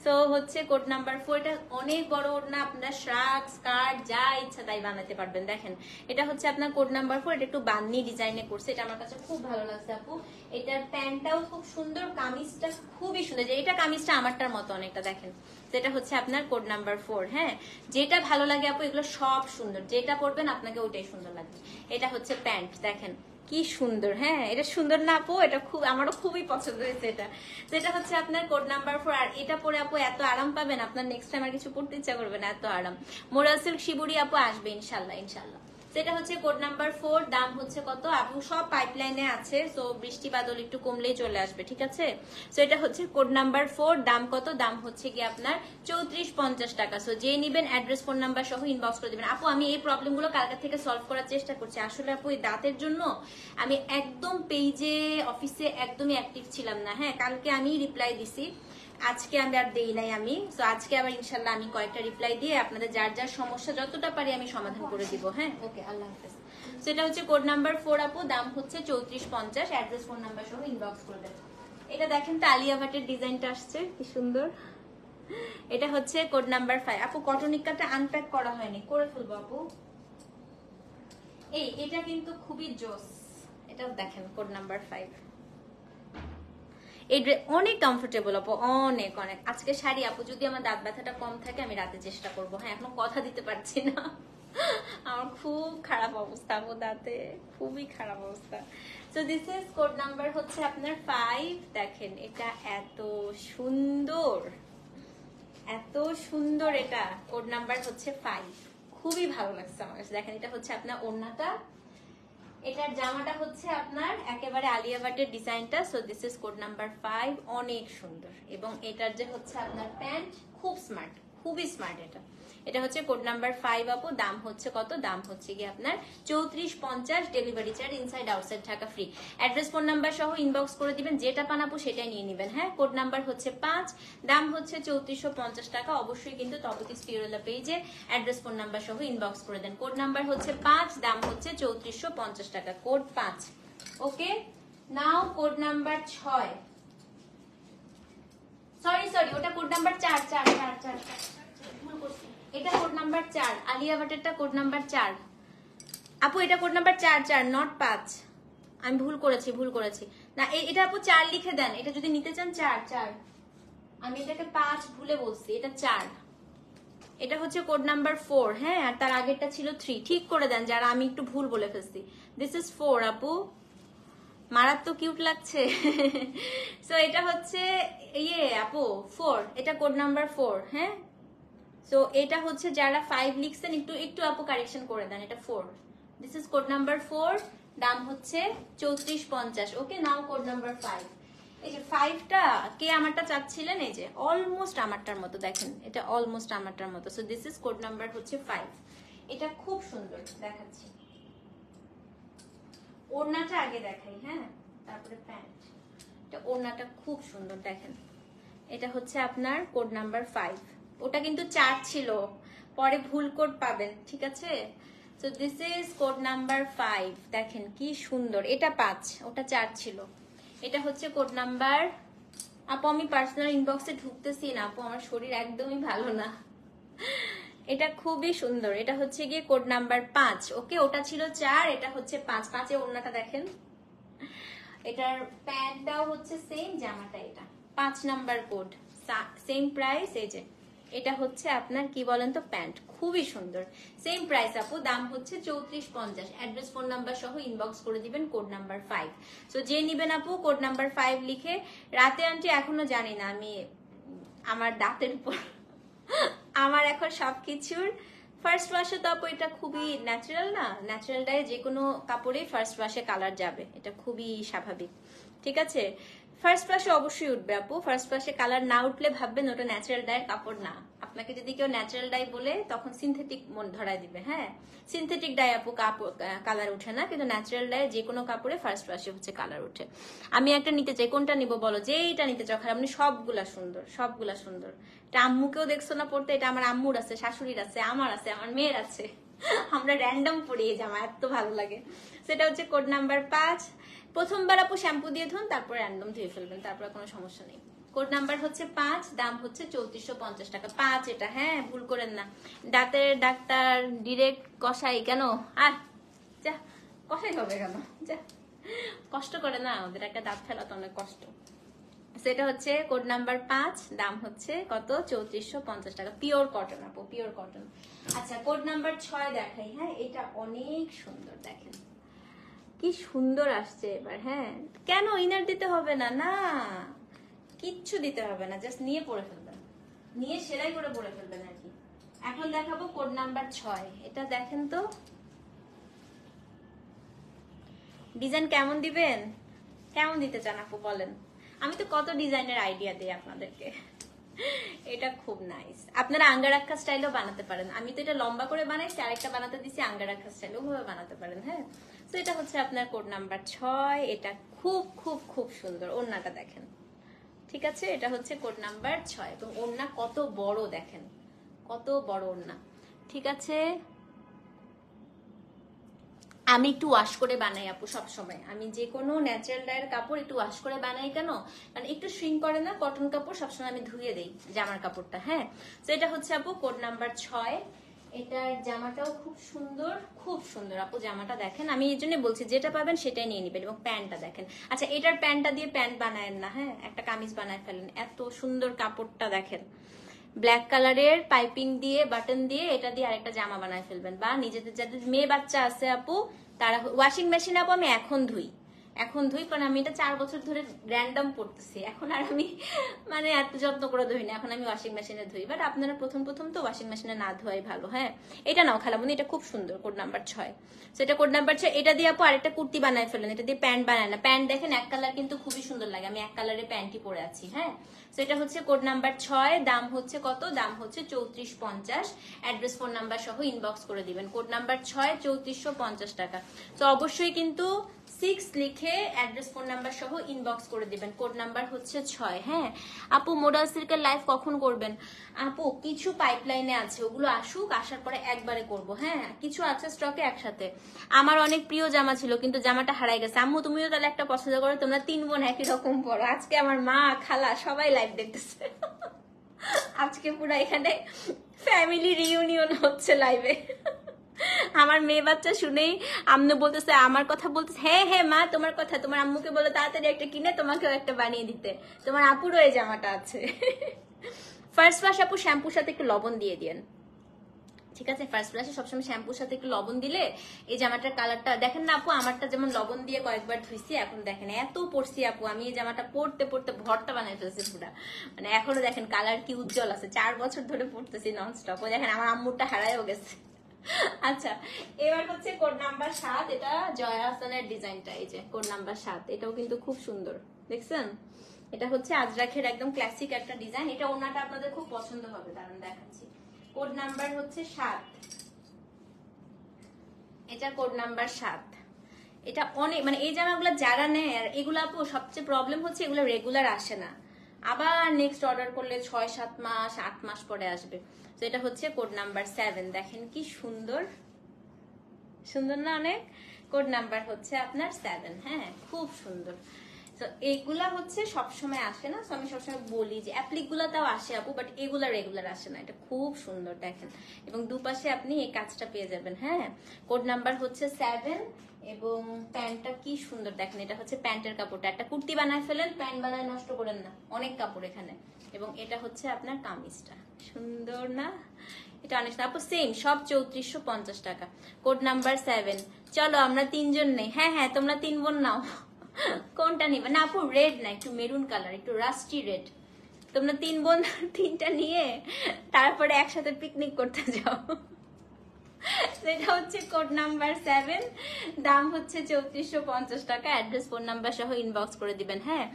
তো হচ্ছে কোড নাম্বার 4, এটা অনেক বড় ওড়না, আপনার শার্ট স্কার্ট যা ইচ্ছা তাই বানাতে পারবেন। দেখেন এটা হচ্ছে আপনার কোড নাম্বার 4, এটা একটু বান্নি ডিজাইনে করছে, এটা আমার কাছে খুব ভালো লাগছে আপু। এটার প্যান্টটাও খুব সুন্দর, কামিজটা খুবই সুন্দর, যে এটা কামিজটা আমারটার মতো অনেকটা। দেখেন যেটা হচ্ছে আপনার কোড নাম্বার 4। হ্যাঁ যেটা ভালো লাগে আপু, এগুলো সব সুন্দর, যেটা পরবেন আপনাকে ওইটাই সুন্দর লাগবে। এটা হচ্ছে প্যান্ট, দেখেন কি সুন্দর। হ্যাঁ এটা সুন্দর না আপু, এটা খুব আমারও খুবই পছন্দ হয়েছে। এটা তো এটা হচ্ছে আপনার কোড নাম্বার 4। আর এটা পরে আপু এত আরাম পাবেন, আপনার নেক্সট টাইম আর কিছু পড়তে ইচ্ছা করবে না, এত আরাম। মোরাল সিল্ক শিবুরি আপু আসবে ইনশাল্লাহ, ইনশাল্লাহ। সেটা হচ্ছে কোড নাম্বার 4, দাম হচ্ছে কত আপু, সব পাইপলাইনে আছে, সো বৃষ্টি বাদল একটু কমলেই চলে আসবে, ঠিক আছে? সো এটা হচ্ছে কোড নাম্বার 4, দাম কত, দাম হচ্ছে কি আপনার 3450 টাকা। সো যে নিবেন অ্যাড্রেস ফোন নাম্বার সহ ইনবক্স করে দিবেন। আপু আমি এই প্রবলেমগুলো কালকে থেকে সলভ করার চেষ্টা করছি। আসলে আপু এই দাঁতের জন্য আমি একদম পেজে অফিসে একদমই অ্যাক্টিভ ছিলাম না। হ্যাঁ কালকে আমি রিপ্লাই দিছি, আজকে আমি আর দেই নাই আমি, তো আজকে আবার ইনশাল্লাহ আমি কয়েকটা রিপ্লাই দিয়ে আপনাদের যার যার সমস্যা যতটা পারি আমি সমাধান করে দিব। হ্যাঁ, ওকে, আল্লাহ হাফেজ। সেটা হচ্ছে কোড নাম্বার 4 আপু, দাম হচ্ছে 3450, অ্যাড্রেস ফোন নাম্বার সহ ইনবক্স করবেন। এটা দেখেন তো আলিয়া ভাটের ডিজাইনটা আসছে কি সুন্দর। এটা হচ্ছে কোড নাম্বার 5 আপু, কটনিকাটা আনপ্যাক করা হয়নি, করে ফেলবো আপু। এটা কিন্তু খুবই জোস, এটা দেখেন কোড নাম্বার 5। এই ড্রেস অনেক কমফোর্টেবল আপু, অনেক অনেক। আজকে শাড়ি আপু যদি আমার দাঁত ব্যথাটা কম থাকে আমি রাতে চেষ্টা করব। হ্যাঁ, এখন কথা দিতে পারছি না, আমার খুব খারাপ অবস্থা আপু, দাঁতে খুবই খারাপ অবস্থা। So this is code number হচ্ছে আপনার 5। দেখেন এটা এত সুন্দর, এত সুন্দর। এটা কোড নাম্বার হচ্ছে 5, খুবই ভালো লাগছে আমার কাছে। দেখেন এটা হচ্ছে আপনার ওড়নাটা, এটার জামাটা হচ্ছে আপনার একেবারে আলিয়া ভাটের ডিজাইনটা। So this is code number 5, অনেক সুন্দর। এবং এটার যে হচ্ছে আপনার প্যান্ট, খুব স্মার্ট, খুবই স্মার্ট। এটা হচ্ছে কোড নাম্বার 5 আপু, দাম হচ্ছে কত? দাম হচ্ছে কি আপনার 3450, delivery charge inside outside Dhaka free. Address phone number সহ ইনবক্স করে দিবেন, যেটা পান আপু সেটাই নিয়ে নেবেন। হ্যাঁ, কোড নাম্বার হচ্ছে 5, দাম হচ্ছে 3450 টাকা। অবশ্যই কিন্তু তবকিস পিওরলা পেজে অ্যাড্রেস ফোন নাম্বার সহ ইনবক্স করে দেন। কোড নাম্বার হচ্ছে 5, দাম হচ্ছে 3450 টাকা, code 5। Okay, now code number 6, sorry ওটা কোড নাম্বার 4, ভুল করছি। এটা কোড নাম্বার 4, আলিয়া ভাটেরটা কোড নাম্বার 4 আপু, এটা কোড নাম্বার 4, নট 5। আমি ভুল করেছি না, এটা আপু 4 লিখে দেন। এটা যদি নিতে চান 4, আমি এটাকে 5 ভুলে বলছি, এটা 4। এটা হচ্ছে কোড নাম্বার 4। হ্যাঁ, আর তার আগেরটা ছিল 3, ঠিক করে দেন যারা আমি একটু ভুল বলে ফেলছি। দিস ইজ 4 আপু, মারাত্মক কিউট লাগছে। সো এটা হচ্ছে আপু 4, এটা কোড নাম্বার 4। হ্যাঁ, সো এটা হচ্ছে যারা 5 লিখছেন একটু আপু কারেকশন করে দেন, এটা 4। দিস ইজ কোড নাম্বার 4, দাম হচ্ছে 3450। ওকে, নাও কোড নাম্বার 5। এই যে 5টা কে আমারটা চাচ্ছিলেন, এই যে অলমোস্ট আমারটার মতো, দেখেন এটা অলমোস্ট আমারটার মতো। So this is code number হচ্ছে 5। এটা খুব সুন্দর দেখাচ্ছি। ওড়নাটা আগে দেখাই, হ্যাঁ, তারপরে প্যান্ট। এটা ওড়নাটা খুব সুন্দর, দেখেন এটা হচ্ছে আপনার কোড নাম্বার 5। ওটা কিন্তু 4 ছিল, পরে ভুল কোড পাবেন, ঠিক আছে। So this is code number 5, দেখেন কি সুন্দর। এটা 5, ওটা 4 ছিল। এটা হচ্ছে কোড নাম্বার, আপু আমি পার্সোনাল ইনবক্সে ঢুকতেছি না আপু, আমার শরীর একদমই ভালো না। এটা খুবই সুন্দর। এটা হচ্ছে গিয়ে কোড নাম্বার 5। ওকে, ওটা ছিল 4, এটা হচ্ছে 5। 5 এ ওড়নাটা দেখেন, এটার প্যান্টটাও হচ্ছে সেম, জামাটা এটা 5 নাম্বার কোড, সেম প্রাইস। এই যে এটা হচ্ছে আপনার কি বলেন তো, প্যান্ট খুবই সুন্দর, সেম প্রাইস আপু, দাম হচ্ছে 3450। অ্যাড্রেস ফোন নাম্বার সহ ইনবক্স করে দিবেন কোড নাম্বার 5। সো যে নিবেন আপু কোড নাম্বার 5 লিখে। রাতে আন্টি এখনো জানি না, আমি আমার দাঁতের উপর আমার এখন সবকিছুর ফার্স্ট ওয়াশে তো আপু এটা খুবই ন্যাচারাল না, ন্যাচারাল ডায়ে যে কোনো কাপড়েই ফার্স্ট ওয়াশে কালার যাবে, এটা খুবই স্বাভাবিক, ঠিক আছে। ফার্স্ট ওয়াশে অবশ্যই উঠবে আপু, ফার্স্ট ওয়াশে কালার না উঠলে ভাববেন ওটা ন্যাচারাল ডায়ের কাপড় না। আপনাকে যদি কেউ ন্যাচারাল ডাই বলে তখন সিনথেটিক মন ধরাই দিবে। হ্যাঁ, সিনথেটিক ডাই আপু কালার উঠে না, কিন্তু ন্যাচারাল ডাই যে কোনো কাপড়ে ফার্স্ট ওয়াশে হচ্ছে কালার উঠে। আমি একটা নিতে চাই, কোনটা নিব বলো, যেইটা নিতে চাও, আপনি সবগুলা সুন্দর, সবগুলা সুন্দর। এটা আম্মুকেও দেখছো না পড়তে, এটা আমার আম্মুর আছে, শাশুড়ির আছে, আমার আছে, আমার মেয়ের আছে, আমরা র্যান্ডম পরি এই জামা, এত ভালো লাগে। সেটা হচ্ছে কোড নাম্বার 5। প্রথমবার আপু শ্যাম্পু দিয়ে ধুন, তারপর র্যান্ডম ধুয়ে ফেলবেন, তারপর কোনো সমস্যা নেই। কোড নাম্বার হচ্ছে 5, দাম হচ্ছে 3450 টাকা। 5 এটা, হ্যাঁ ভুল করেন না। দাঁতের ডাক্তার ডিরেক্ট কষাই কেন? আর যা কষাই হবে কেন, যা কষ্ট করে না, ওদের একটা দাঁত ফেলা তো অনেক কষ্ট। সেটা হচ্ছে কোড নাম্বার 5, দাম হচ্ছে কত? 3450 টাকা, পিওর কটন আপু, পিওর কটন। আচ্ছা, কোড নাম্বার 6 দেখাই। হ্যাঁ, এটা অনেক সুন্দর, দেখেন কি সুন্দর আসছে এবার। হ্যাঁ, কেন ইনার দিতে হবে না, না কিচ্ছু দিতে হবে না, জাস্ট নিয়ে পরে ফেলবেন, নিয়ে সেলাই করে পরে ফেলবেন আর কি। এখন দেখাবো কোড নাম্বার 6। এটা দেখেন তো ডিজাইন কেমন দিবেন, কেমন দিতে চান আপু বলেন, আমি তো কত ডিজাইনের আইডিয়া দিই আপনাদেরকে। এটা খুব নাইস, আপনারা আঙ্গারাক্ষা স্টাইলও বানাতে পারেন। আমি তো এটা লম্বা করে বানাইছি, আরেকটা বানাতে দিছি আঙ্গারাক্ষা স্টাইল, ওভাবে বানাতে পারেন। হ্যাঁ, তো এটা হচ্ছে আপনার কোড নাম্বার 6। এটা খুব খুব খুব সুন্দর, ওড়নাটা দেখেন ঠিক আছে, এটা হচ্ছে কোড নাম্বার 6 এবং ওড়না কত বড় দেখেন, কত বড় ওড়না। ঠিক আছে, আমি একটু ওয়াশ করে বানাই আপু সব সময়, আমি যে কোনো ন্যাচারাল ডায়ের কাপড় একটু ওয়াশ করে বানাই। কেন? কারণ একটু শ্রিঙ্ক করে না, কটন কাপড় সবসময় আমি ধুয়ে দেই জামার কাপড়টা। হ্যাঁ, তো এটা হচ্ছে আপু কোড নাম্বার 6। এটার জামাটাও খুব সুন্দর, খুব সুন্দর আপু জামাটা দেখেন। আমি এই জন্য বলছি যেটা পাবেন সেটাই নিয়ে নিবেন। এবং প্যান্টটা দেখেন, আচ্ছা এটার প্যান্টটা দিয়ে প্যান্ট বানায়েন না, হ্যাঁ একটা কামিজ বানায় ফেলেন, এত সুন্দর কাপড়টা দেখেন। ব্ল্যাক কালারের পাইপিং দিয়ে বাটন দিয়ে এটা দিয়ে আরেকটা জামা বানায় ফেলবেন। বা নিজেদের যাদের মেয়ে বাচ্চা আছে আপু তারা ওয়াশিং মেশিন আপু আমি এখন ধুই, কারণ আমি এটা 4 বছর ধরে র্যান্ডম পড়তেছি। এখন আর আমি মানে এত যত্ন করে ধুই না, এখন আমি ওয়াশিং মেশিনে ধুই। বাট আপনারা প্রথম প্রথম তো ওয়াশিং মেশিনে না ধোয়াই ভালো। হ্যাঁ, এটা নাও খালামুনি, এটা খুব সুন্দর কোড নাম্বার 6। সেটা কোড নাম্বার 6। এটা দিয়ে আপু আরেকটা কুর্তি বানায় ফেলেন, এটা দিয়ে প্যান্ট বানায় না। প্যান্ট দেখেন এক কালার কিন্তু খুবই সুন্দর লাগে, আমি এক কালারের প্যান্টই পরে আছি। হ্যাঁ, তো এটা হচ্ছে কোড নাম্বার 6, দাম হচ্ছে কত? দাম হচ্ছে 3450। অ্যাড্রেস ফোন নাম্বার সহ ইনবক্স করে দিবেন। কোড নাম্বার 6, 3450 টাকা। তো অবশ্যই কিন্তু 6 লিখে অ্যাড্রেস ফোন নাম্বার সহ ইনবক্স করে দিবেন। কোড নাম্বার হচ্ছে 6। হ্যাঁ আপু, মোডাল সিল্কের লাইভ কখন করবেন? আপু কিছু পাইপলাইনে আছে, ওগুলো আসুক, আসার পরে একবারে করব। হ্যাঁ, কিছু আছে স্টকে একসাথে। আমার অনেক প্রিয় জামা ছিল কিন্তু জামাটা হারাই গেছে। আম্মু তুমিও তাহলে একটা পছন্দ করো, তোমরা 3 বোন একই রকম পড়ো। আজকে আমার মা খালা সবাই লাইভ দেখতেছে, আজকে পুরো এখানে ফ্যামিলি রিউনিয়ন হচ্ছে লাইভে। আমার মেয়ে বাচ্চা শুনেই আম্মু বলতেছে, আমার কথা বলতেছে, হ্যাঁ হ্যাঁ মা তোমার কথা, তোমার আম্মুকে বলো তাড়াতাড়ি একটা কিনে তোমাকেও একটা বানিয়ে দিতে, তোমার আপুরও এই জামাটা আছে। ফার্স্ট ওয়াশ আপু শ্যাম্পুর সাথে একটু লবণ দিয়ে দিয়েন। ঠিক আছে, ফার্স্ট ব্লাশে সবসময় শ্যাম্পুর সাথে একটু লবণ দিলে এই জামাটার কালারটা দেখেন না আপু। আমারটা যেমন লবণ দিয়ে কয়েকবার ধুইছি, এখন দেখেন এত পরছি আপু, আমি এই জামাটা পরতে পরতে ভরটা বানাই ফেলছি পুরা। মানে এখনো দেখেন কালার কি উজ্জ্বল আছে, 4 বছর ধরে পরতেছি ননস্টপ। ও দেখেন আমার আম্মুরটা হারাইও গেছে। আচ্ছা, এবার হচ্ছে কোড নাম্বার 7। এটা জয়া হাসানের ডিজাইনটা, এই যে কোড নাম্বার 7, এটাও কিন্তু খুব সুন্দর দেখছেন। এটা হচ্ছে আজরাখের একদম ক্লাসিক একটা ডিজাইন। এটা ওনাটা আপনাদের খুব পছন্দ হবে, দাঁড়ান দেখাচ্ছি। কোড নাম্বার হচ্ছে 7, এটা কোড নাম্বার 7। এটা অনেক মানে এই জামাগুলো যারা নেয়, আর এগুলো আপু সবচেয়ে প্রবলেম হচ্ছে এগুলো রেগুলার আসে না, আবার নেক্সট অর্ডার করলে 6-7 মাস 8 মাস পরে আসবে। তো এটা হচ্ছে কোড নাম্বার 7, দেখেন কি সুন্দর, সুন্দর না অনেক? কোড নাম্বার হচ্ছে আপনার 7। হ্যাঁ, খুব সুন্দর। তো এইগুলা হচ্ছে সবসময় আসে না, তো আমি সবসময় বলি যে অ্যাপ্লিক গুলাতেও আসে আপু, বাট এগুলা রেগুলার আসে না। এটা খুব সুন্দর দেখেন, এবং দুপাশে আপনি এই কাজটা পেয়ে যাবেন। হ্যাঁ, কোড নাম্বার হচ্ছে 7 এবং প্যান্টটা কি সুন্দর দেখেন। এটা হচ্ছে প্যান্টের কাপড়টা, একটা কুর্তি বানায় ফেলেন, প্যান্ট বানায় নষ্ট করেন না, অনেক কাপড় এখানে। এবং এটা হচ্ছে আপনার কামিজটা, সুন্দর না? এটা অনেক আপু সেম, সব 3450 টাকা। Code number 7। চলো আমরা 3 জন নেই। হ্যাঁ হ্যাঁ, তোমরা 3 বোন নাও। কোনটা নিবে? না আপু রেড না, একটু মেরুন কালার, একটু রাস্টি রেড। তোমরা 3 বোন 3টা নিয়ে তারপরে একসাথে পিকনিক করতে যাও। সেটা হচ্ছে কোড নাম্বার 7, দাম হচ্ছে 3450 টাকা। অ্যাড্রেস ফোন নাম্বার সহ ইনবক্স করে দিবেন। হ্যাঁ,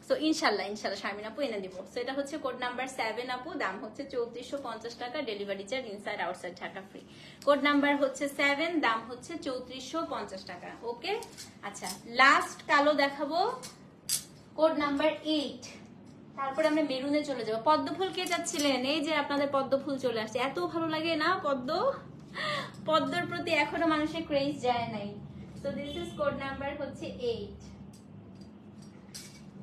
তো ইনশাল্লাহ ইনশাল্লাহ শারমিন আপু এনে দিব। তো এটা হচ্ছে কোড নাম্বার 7 আপু, দাম হচ্ছে 3450 টাকা, delivery charge inside outside Dhaka free. Code number হচ্ছে 7, দাম হচ্ছে 3450 টাকা। ওকে, আচ্ছা লাস্ট কালো দেখাবো, কোড নাম্বার 8। তারপরে আমরা মেরুনে চলে যাবো। পদ্ম ফুল কে চাচ্ছিলেন? এই যে আপনাদের পদ্ম ফুল চলে আসছে, এত ভালো লাগে না পদ্ম? পদ্মর প্রতি এখনো মানুষের ক্রেজ যায় নাই। So this is code number হচ্ছে 8।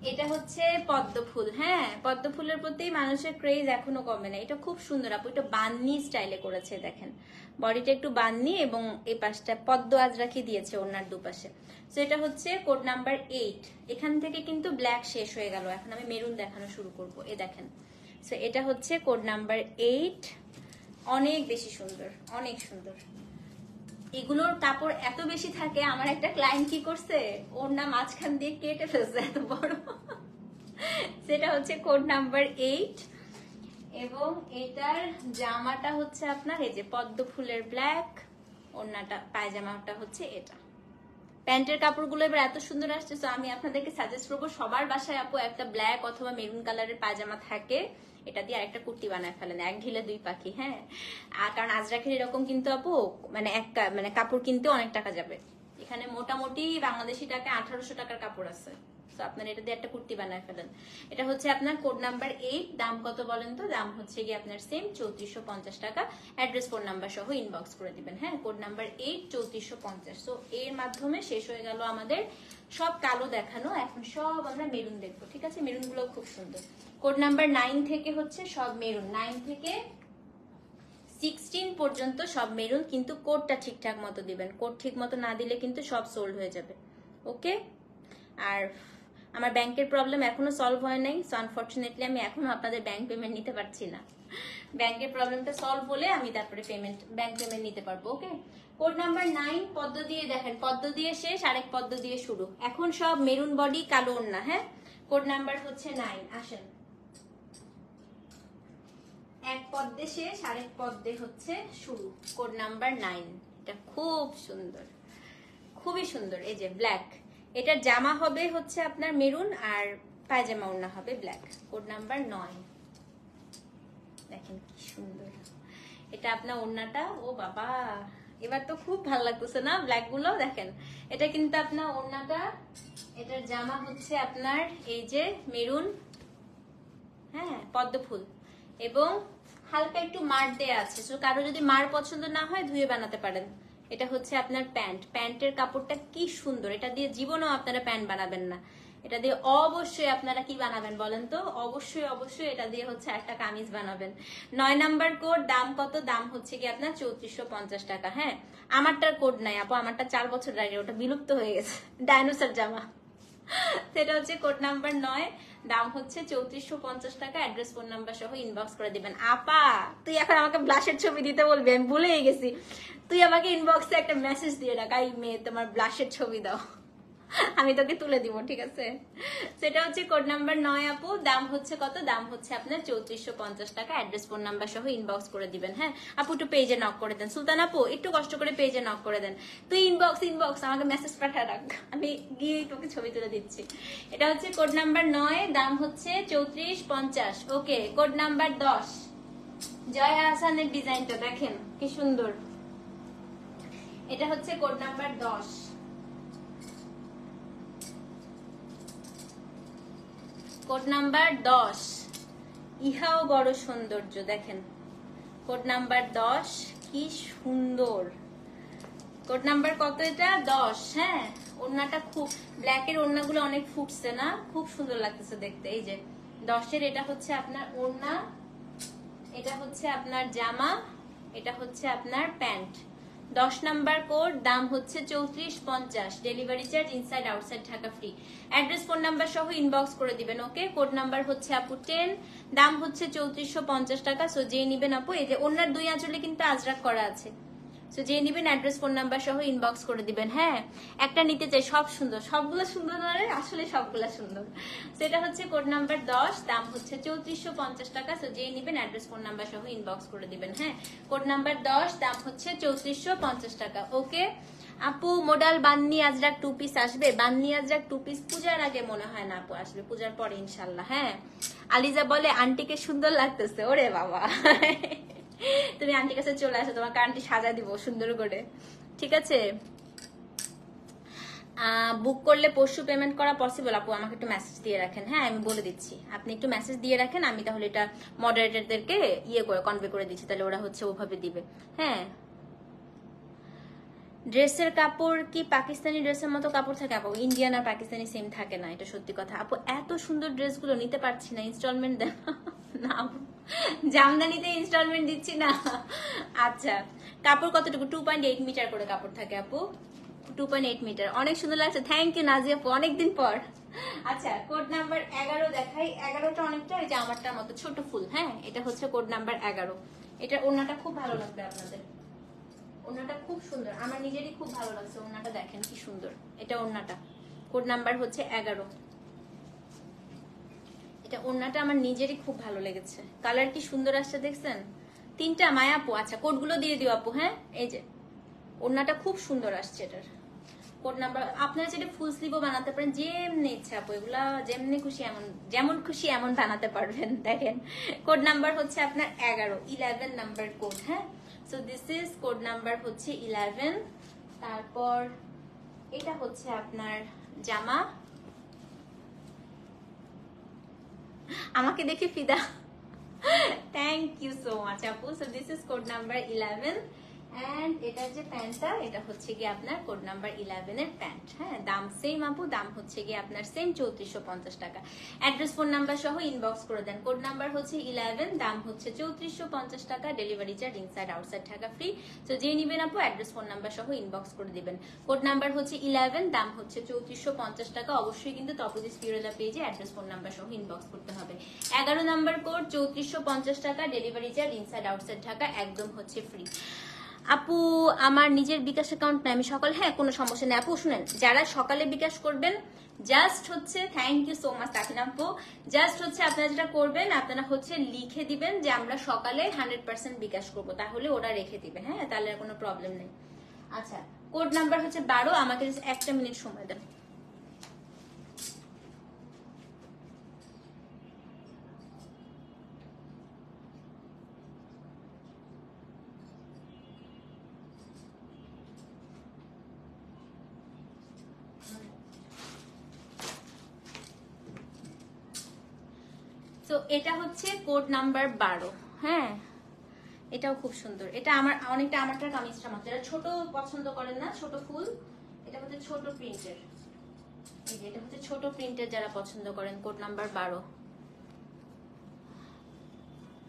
এটা হচ্ছে পদ্ম ফুল। হ্যাঁ, পদ্ম ফুলের প্রতি মানুষের ক্রেজ এখনো কমে না। এটা খুব সুন্দর আপু, এটা বান্নি স্টাইলে করেছে দেখেন, বডিটা একটু বান্নি এবং এই পাশটা পদ্ম আজরাখি দিয়েছে ওনার দুপাশে। তো এটা হচ্ছে কোড নাম্বার 8। এখান থেকে কিন্তু ব্ল্যাক শেষ হয়ে গেল, এখন আমি মেরুন দেখানো শুরু করব। এ দেখেন, সো এটা হচ্ছে কোড নাম্বার 8, অনেক বেশি সুন্দর, অনেক সুন্দর। এগুলোর কাপড় এত বেশি থাকে, আমার একটা ক্লায়েন্ট কি করছে, ওর না মাঝখান দিয়ে কেটে ফেলছে এত বড়। সেটা হচ্ছে কোড নাম্বার 8। এবং এটার জামাটা হচ্ছে আপনার এই যে পদ্ম ফুলের ব্ল্যাক, ওড়নাটা পায়জামাটা হচ্ছে এটা। প্যান্টের কাপড়গুলো এবার এত সুন্দর আসছে, তো আমি আপনাদেরকে সাজেস্ট করবো সবার বাসায় আপু একটা ব্ল্যাক অথবা মেরুন কালারের পায়জামা থাকে, এটা দিয়ে আরেকটা কুর্তি বানায় ফেলেন, 1 ঢিলে 2 পাখি। হ্যাঁ, আর কারণ আজরাখের এরকম কিন্তু আপু মানে কাপড় কিনতে অনেক টাকা যাবে। এখানে মোটামুটি বাংলাদেশি টাকা 1800 টাকার কাপড় আছে। তো আপনারা এটা দিয়ে একটা কুর্তি বানায় ফেলেন। এটা হচ্ছে আপনার কোড নাম্বার 8, দাম কত বলেন তো? দাম হচ্ছে গিয়ে আপনার সেম 3450 টাকা। অ্যাড্রেস ফোন নাম্বার সহ ইনবক্স করে দিবেন। হ্যাঁ, কোড নাম্বার 8 3450। তো এর মাধ্যমে শেষ হয়ে গেল আমাদের সব কালো দেখানো। এখন সব আমরা মেরুন দেখবো, ঠিক আছে? মেরুন গুলো খুব সুন্দর। কোড নাম্বার 9 থেকে হচ্ছে সব মেরুন, 9 থেকে 16 পর্যন্ত সব মেরুন, কিন্তু কোডটা ঠিকঠাক মতো দিবেন। কোড ঠিক মতো না দিলে কিন্তু সব সোল্ড হয়ে যাবে। ওকে? আর আমার ব্যাংকের প্রবলেম এখনো সলভ হয় নাই, সো আনফরচুনেটলি আমি এখনো আপনাদের ব্যাংক পেমেন্ট নিতে পারছি না। ব্যাংকের প্রবলেমটা সলভ হলে আমি তারপরে ব্যাংক পেমেন্ট নিতে পারবো। ওকে? কোড নাম্বার 9 পদ্ম দিয়ে দেখেন, পদ্ম দিয়ে শেষ, আরেক পদ্ম দিয়ে শুরু। এখন সব মেরুন বডি, কালো ওড়না। হ্যাঁ, কোড নাম্বার হচ্ছে 9। আসেন, এক পদ্মে শেষ, আরেক পদ্মে হচ্ছে শুরু। Code number 9। এটা খুব সুন্দর, খুবই সুন্দর। এই যে ব্ল্যাক, এটার জামা হবে হচ্ছে আপনার মেরুন আর পায়জামা ওড়না হবে ব্ল্যাক। Code number 9। দেখেন কি সুন্দর এটা আপনার ওড়নাটা। ও বাবা, এবার তো খুব ভালো লাগতেছে না ব্ল্যাক গুলো? দেখেন, এটা কিন্তু আপনার ওড়নাটা, এটার জামা হচ্ছে আপনার এই যে মেরুন, হ্যাঁ, পদ্ম ফুল, এবং হালকা একটু মার দেয়া আছে। সো কারো যদি মার পছন্দ না হয় ধুয়ে বানাতে পারেন। এটা হচ্ছে আপনার প্যান্ট, প্যান্টের কাপড়টা কি সুন্দর। এটা দিয়ে জীবনেও আপনারা প্যান্ট বানাবেন না, এটা দিয়ে অবশ্যই আপনারা কি বানাবেন বলেন তো? অবশ্যই অবশ্যই এটা দিয়ে হচ্ছে একটা কামিজ বানাবেন। 9 নাম্বার কোড, দাম কত? দাম হচ্ছে কি আপনার 3450 টাকা। হ্যাঁ, আমারটার কোড নাই আপু, আমারটা 4 বছর আগে, ওটা বিলুপ্ত হয়ে গেছে, ডাইনোসর জামা। সেটা হচ্ছে কোড নাম্বার 9, দাম হচ্ছে 3450 টাকা। অ্যাড্রেস ফোন নাম্বার সহ ইনবক্স করে দিবেন। আপা, তুই এখন আমাকে ব্লাশের ছবি দিতে বলবি? আমি ভুলেই গেছি। তুই আমাকে ইনবক্সে একটা মেসেজ দিয়ে রাখ, এই মেয়ে তোমার ব্লাশের ছবি দাও, আমি তোকে তুলে দিব, ঠিক আছে? সেটা হচ্ছে কোড নাম্বার 9 আপু, দাম হচ্ছে কত? দাম হচ্ছে আপনার 3450 টাকা। অ্যাড্রেস ফোন নাম্বার সহ ইনবক্স করে দিবেন। হ্যাঁ আপু, একটু পেজে নক করে দেন। সুলতান আপু, একটু কষ্ট করে পেজে নক করে দেন। তুই ইনবক্স আমাকে মেসেজ পাঠিয়ে রাখ, আমি গিয়ে তোকে ছবি তুলে দিচ্ছি। এটা হচ্ছে কোড নাম্বার 9, দাম হচ্ছে 3450। ওকে, কোড নাম্বার 10, জয় আহসানের ডিজাইনটা দেখেন কি সুন্দর। এটা হচ্ছে কোড নাম্বার 10। কোড নাম্বার 10, ইহাও বড় সৌন্দর্য। দেখেন কোড নাম্বার 10, কি সুন্দর। কোড নাম্বার কত? এটা 10। হ্যাঁ, ওড়নাটা খুব, ব্ল্যাকের ওড়নাগুলো অনেক ফুটছে না? খুব সুন্দর লাগতেছে দেখতে। এই যে 10-এর, এটা হচ্ছে আপনার ওড়না, এটা হচ্ছে আপনার জামা, এটা হচ্ছে আপনার প্যান্ট। 10 নাম্বার কোড, দাম হচ্ছে 3450। Delivery charge inside outside Dhaka free. Address phone number সহ ইনবক্স করে দিবেন। ওকে, কোড নাম্বার হচ্ছে আপু 10, দাম হচ্ছে 3450 টাকা। সো যে নিবেন আপু, এই যে ওনার 2 আঁচলে কিন্তু আজরাক করা আছে। সো যে নিবেন অ্যাড্রেস ফোন নাম্বার সহ ইনবক্স করে দিবেন। হ্যাঁ, একটা নিতে চাই, সব সুন্দর, সবগুলো সুন্দর নয়, আসলে সবগুলো সুন্দর। সেটা হচ্ছে কোড নাম্বার 10, দাম হচ্ছে 3450 টাকা। সো যে নিবেন অ্যাড্রেস ফোন নাম্বার সহ ইনবক্স করে দিবেন। হ্যাঁ, কোড নাম্বার 10, দাম হচ্ছে 3450 টাকা। ওকে আপু, মোডাল বান্নি আজরাক 2 পিস আসবে? বান্নি আজরাক 2 পিস পূজার আগে মনে হয় না আপু, আসবে পূজার পরে ইনশাল্লাহ। হ্যাঁ, আলিজা বলে আন্টিকে সুন্দর লাগতেছে। ওরে বাবা, তুমি আন্টির কাছে চলে আসো, তোমাকে আন্টি সাজা দিব সুন্দর করে, ঠিক আছে? বুক করলে পরশু পেমেন্ট করা পসিবল আপু? আমাকে একটু মেসেজ দিয়ে রাখেন। হ্যাঁ, আমি বলে দিচ্ছি, আপনি একটু মেসেজ দিয়ে রাখেন, আমি তাহলে এটা মডারেটরদেরকে কনভে করে দিচ্ছি, তাহলে ওরা হচ্ছে ওভাবে দিবে। হ্যাঁ, ড্রেসের কাপড় কি পাকিস্তানি ড্রেসের মতো কাপড় থাকে আপু? ইন্ডিয়ান আর পাকিস্তানি সেম থাকে না, এটা সত্যি কথা আপু। এত সুন্দর ড্রেসগুলো নিতে পারছি না, ইনস্টলমেন্ট দেন না আপু, জামদানিতে ইনস্টলমেন্ট দিচ্ছি না। আচ্ছা, কাপড় কতটুকু? 2.8 মিটার করে কাপড় থাকে আপু, 2.8 মিটার। অনেক সুন্দর লাগছে, থ্যাংক ইউ নাজি আপু, অনেকদিন পর। আচ্ছা, কোড নাম্বার 11 দেখাই। 11টা অনেকটা এই যে আমারটার মতো ছোট ফুল। হ্যাঁ, এটা হচ্ছে কোড নাম্বার 11। এটা ওড়নাটা খুব ভালো লাগবে আপনাদের, ওড়নাটা খুব সুন্দর, আমার নিজেরই খুব ভালো লাগছে ওড়নাটা। দেখেন কি সুন্দর এটা ওড়নাটা। কোড নাম্বার হচ্ছে 11। এটা ওড়নাটা আমার নিজেরই খুব ভালো লেগেছে, কালার কি সুন্দর আসছে দেখছেন? 3টা মায়া আপু। আচ্ছা, কোডগুলো দিয়ে দিও আপু। হ্যাঁ, এই যে ওড়নাটা খুব সুন্দর আসছে এটার। কোড নাম্বার, আপনারা যেটা ফুল স্লিভও বানাতে পারেন, যেমনি ইচ্ছা আপু, এগুলা যেমনি খুশি যেমন খুশি এমন বানাতে পারবেন। দেখেন কোড নাম্বার হচ্ছে আপনার 11 নাম্বার কোড। হ্যাঁ, so this is code number হচ্ছে 11। তারপর এটা হচ্ছে আপনার জামা, আমাকে দেখে ফিদা। থ্যাংক ইউ সো মাচ আপু। So this is code number 11 and এটার যে প্যান্টটা এটা হচ্ছে গিয়ে আপনার কোড নাম্বার 11 এর প্যান্ট। হ্যাঁ, দাম সেম আপু, দাম হচ্ছে গিয়ে আপনার সেম 3450 টাকা। অ্যাড্রেস ফোন নাম্বার সহ ইনবক্স করে দেন। কোড নাম্বার হচ্ছে 11, দাম হচ্ছে 3450 টাকা, delivery charge inside outside Dhaka free. তো যে নিবেন আপু অ্যাড্রেস ফোন নাম্বার সহ ইনবক্স করে দিবেন। কোড নাম্বার হচ্ছে 11, দাম হচ্ছে 3450 টাকা। অবশ্যই কিন্তু তপদিস ফিরোজা পেজে অ্যাড্রেস ফোন নাম্বার সহ ইনবক্স করতে হবে। 11 নাম্বার কোড 3450 টাকা, delivery charge inside outside Dhaka একদম হচ্ছে ফ্রি। আপু আমার নিজের বিকাশ অ্যাকাউন্ট নাই, আমি সকাল, হ্যাঁ কোনো সমস্যা নেই আপু। শুনেন, যারা সকালে বিকাশ করবেন জাস্ট হচ্ছে, থ্যাংক ইউ সো মাচ তাকিন আপু, জাস্ট হচ্ছে আপনারা যেটা করবেন, আপনারা হচ্ছে লিখে দিবেন যে আমরা সকালে 100% বিকাশ করব, তাহলে ওরা রেখে দিবে। হ্যাঁ, তাহলে আর কোনো প্রবলেম নেই। আচ্ছা, কোড নাম্বার হচ্ছে 12, আমাকে জাস্ট একটা মিনিট সময় দেন। তো এটা হচ্ছে কোড নাম্বার 12। হ্যাঁ, এটাও খুব সুন্দর। এটা আমার অনেকটা আমারটার কামিজটা মতো। এটা ছোট পছন্দ করেন না, ছোট ফুল, এটা হচ্ছে ছোট প্রিন্টের। এই যে এটা হচ্ছে ছোট প্রিন্টের, যারা পছন্দ করেন কোড নাম্বার 12।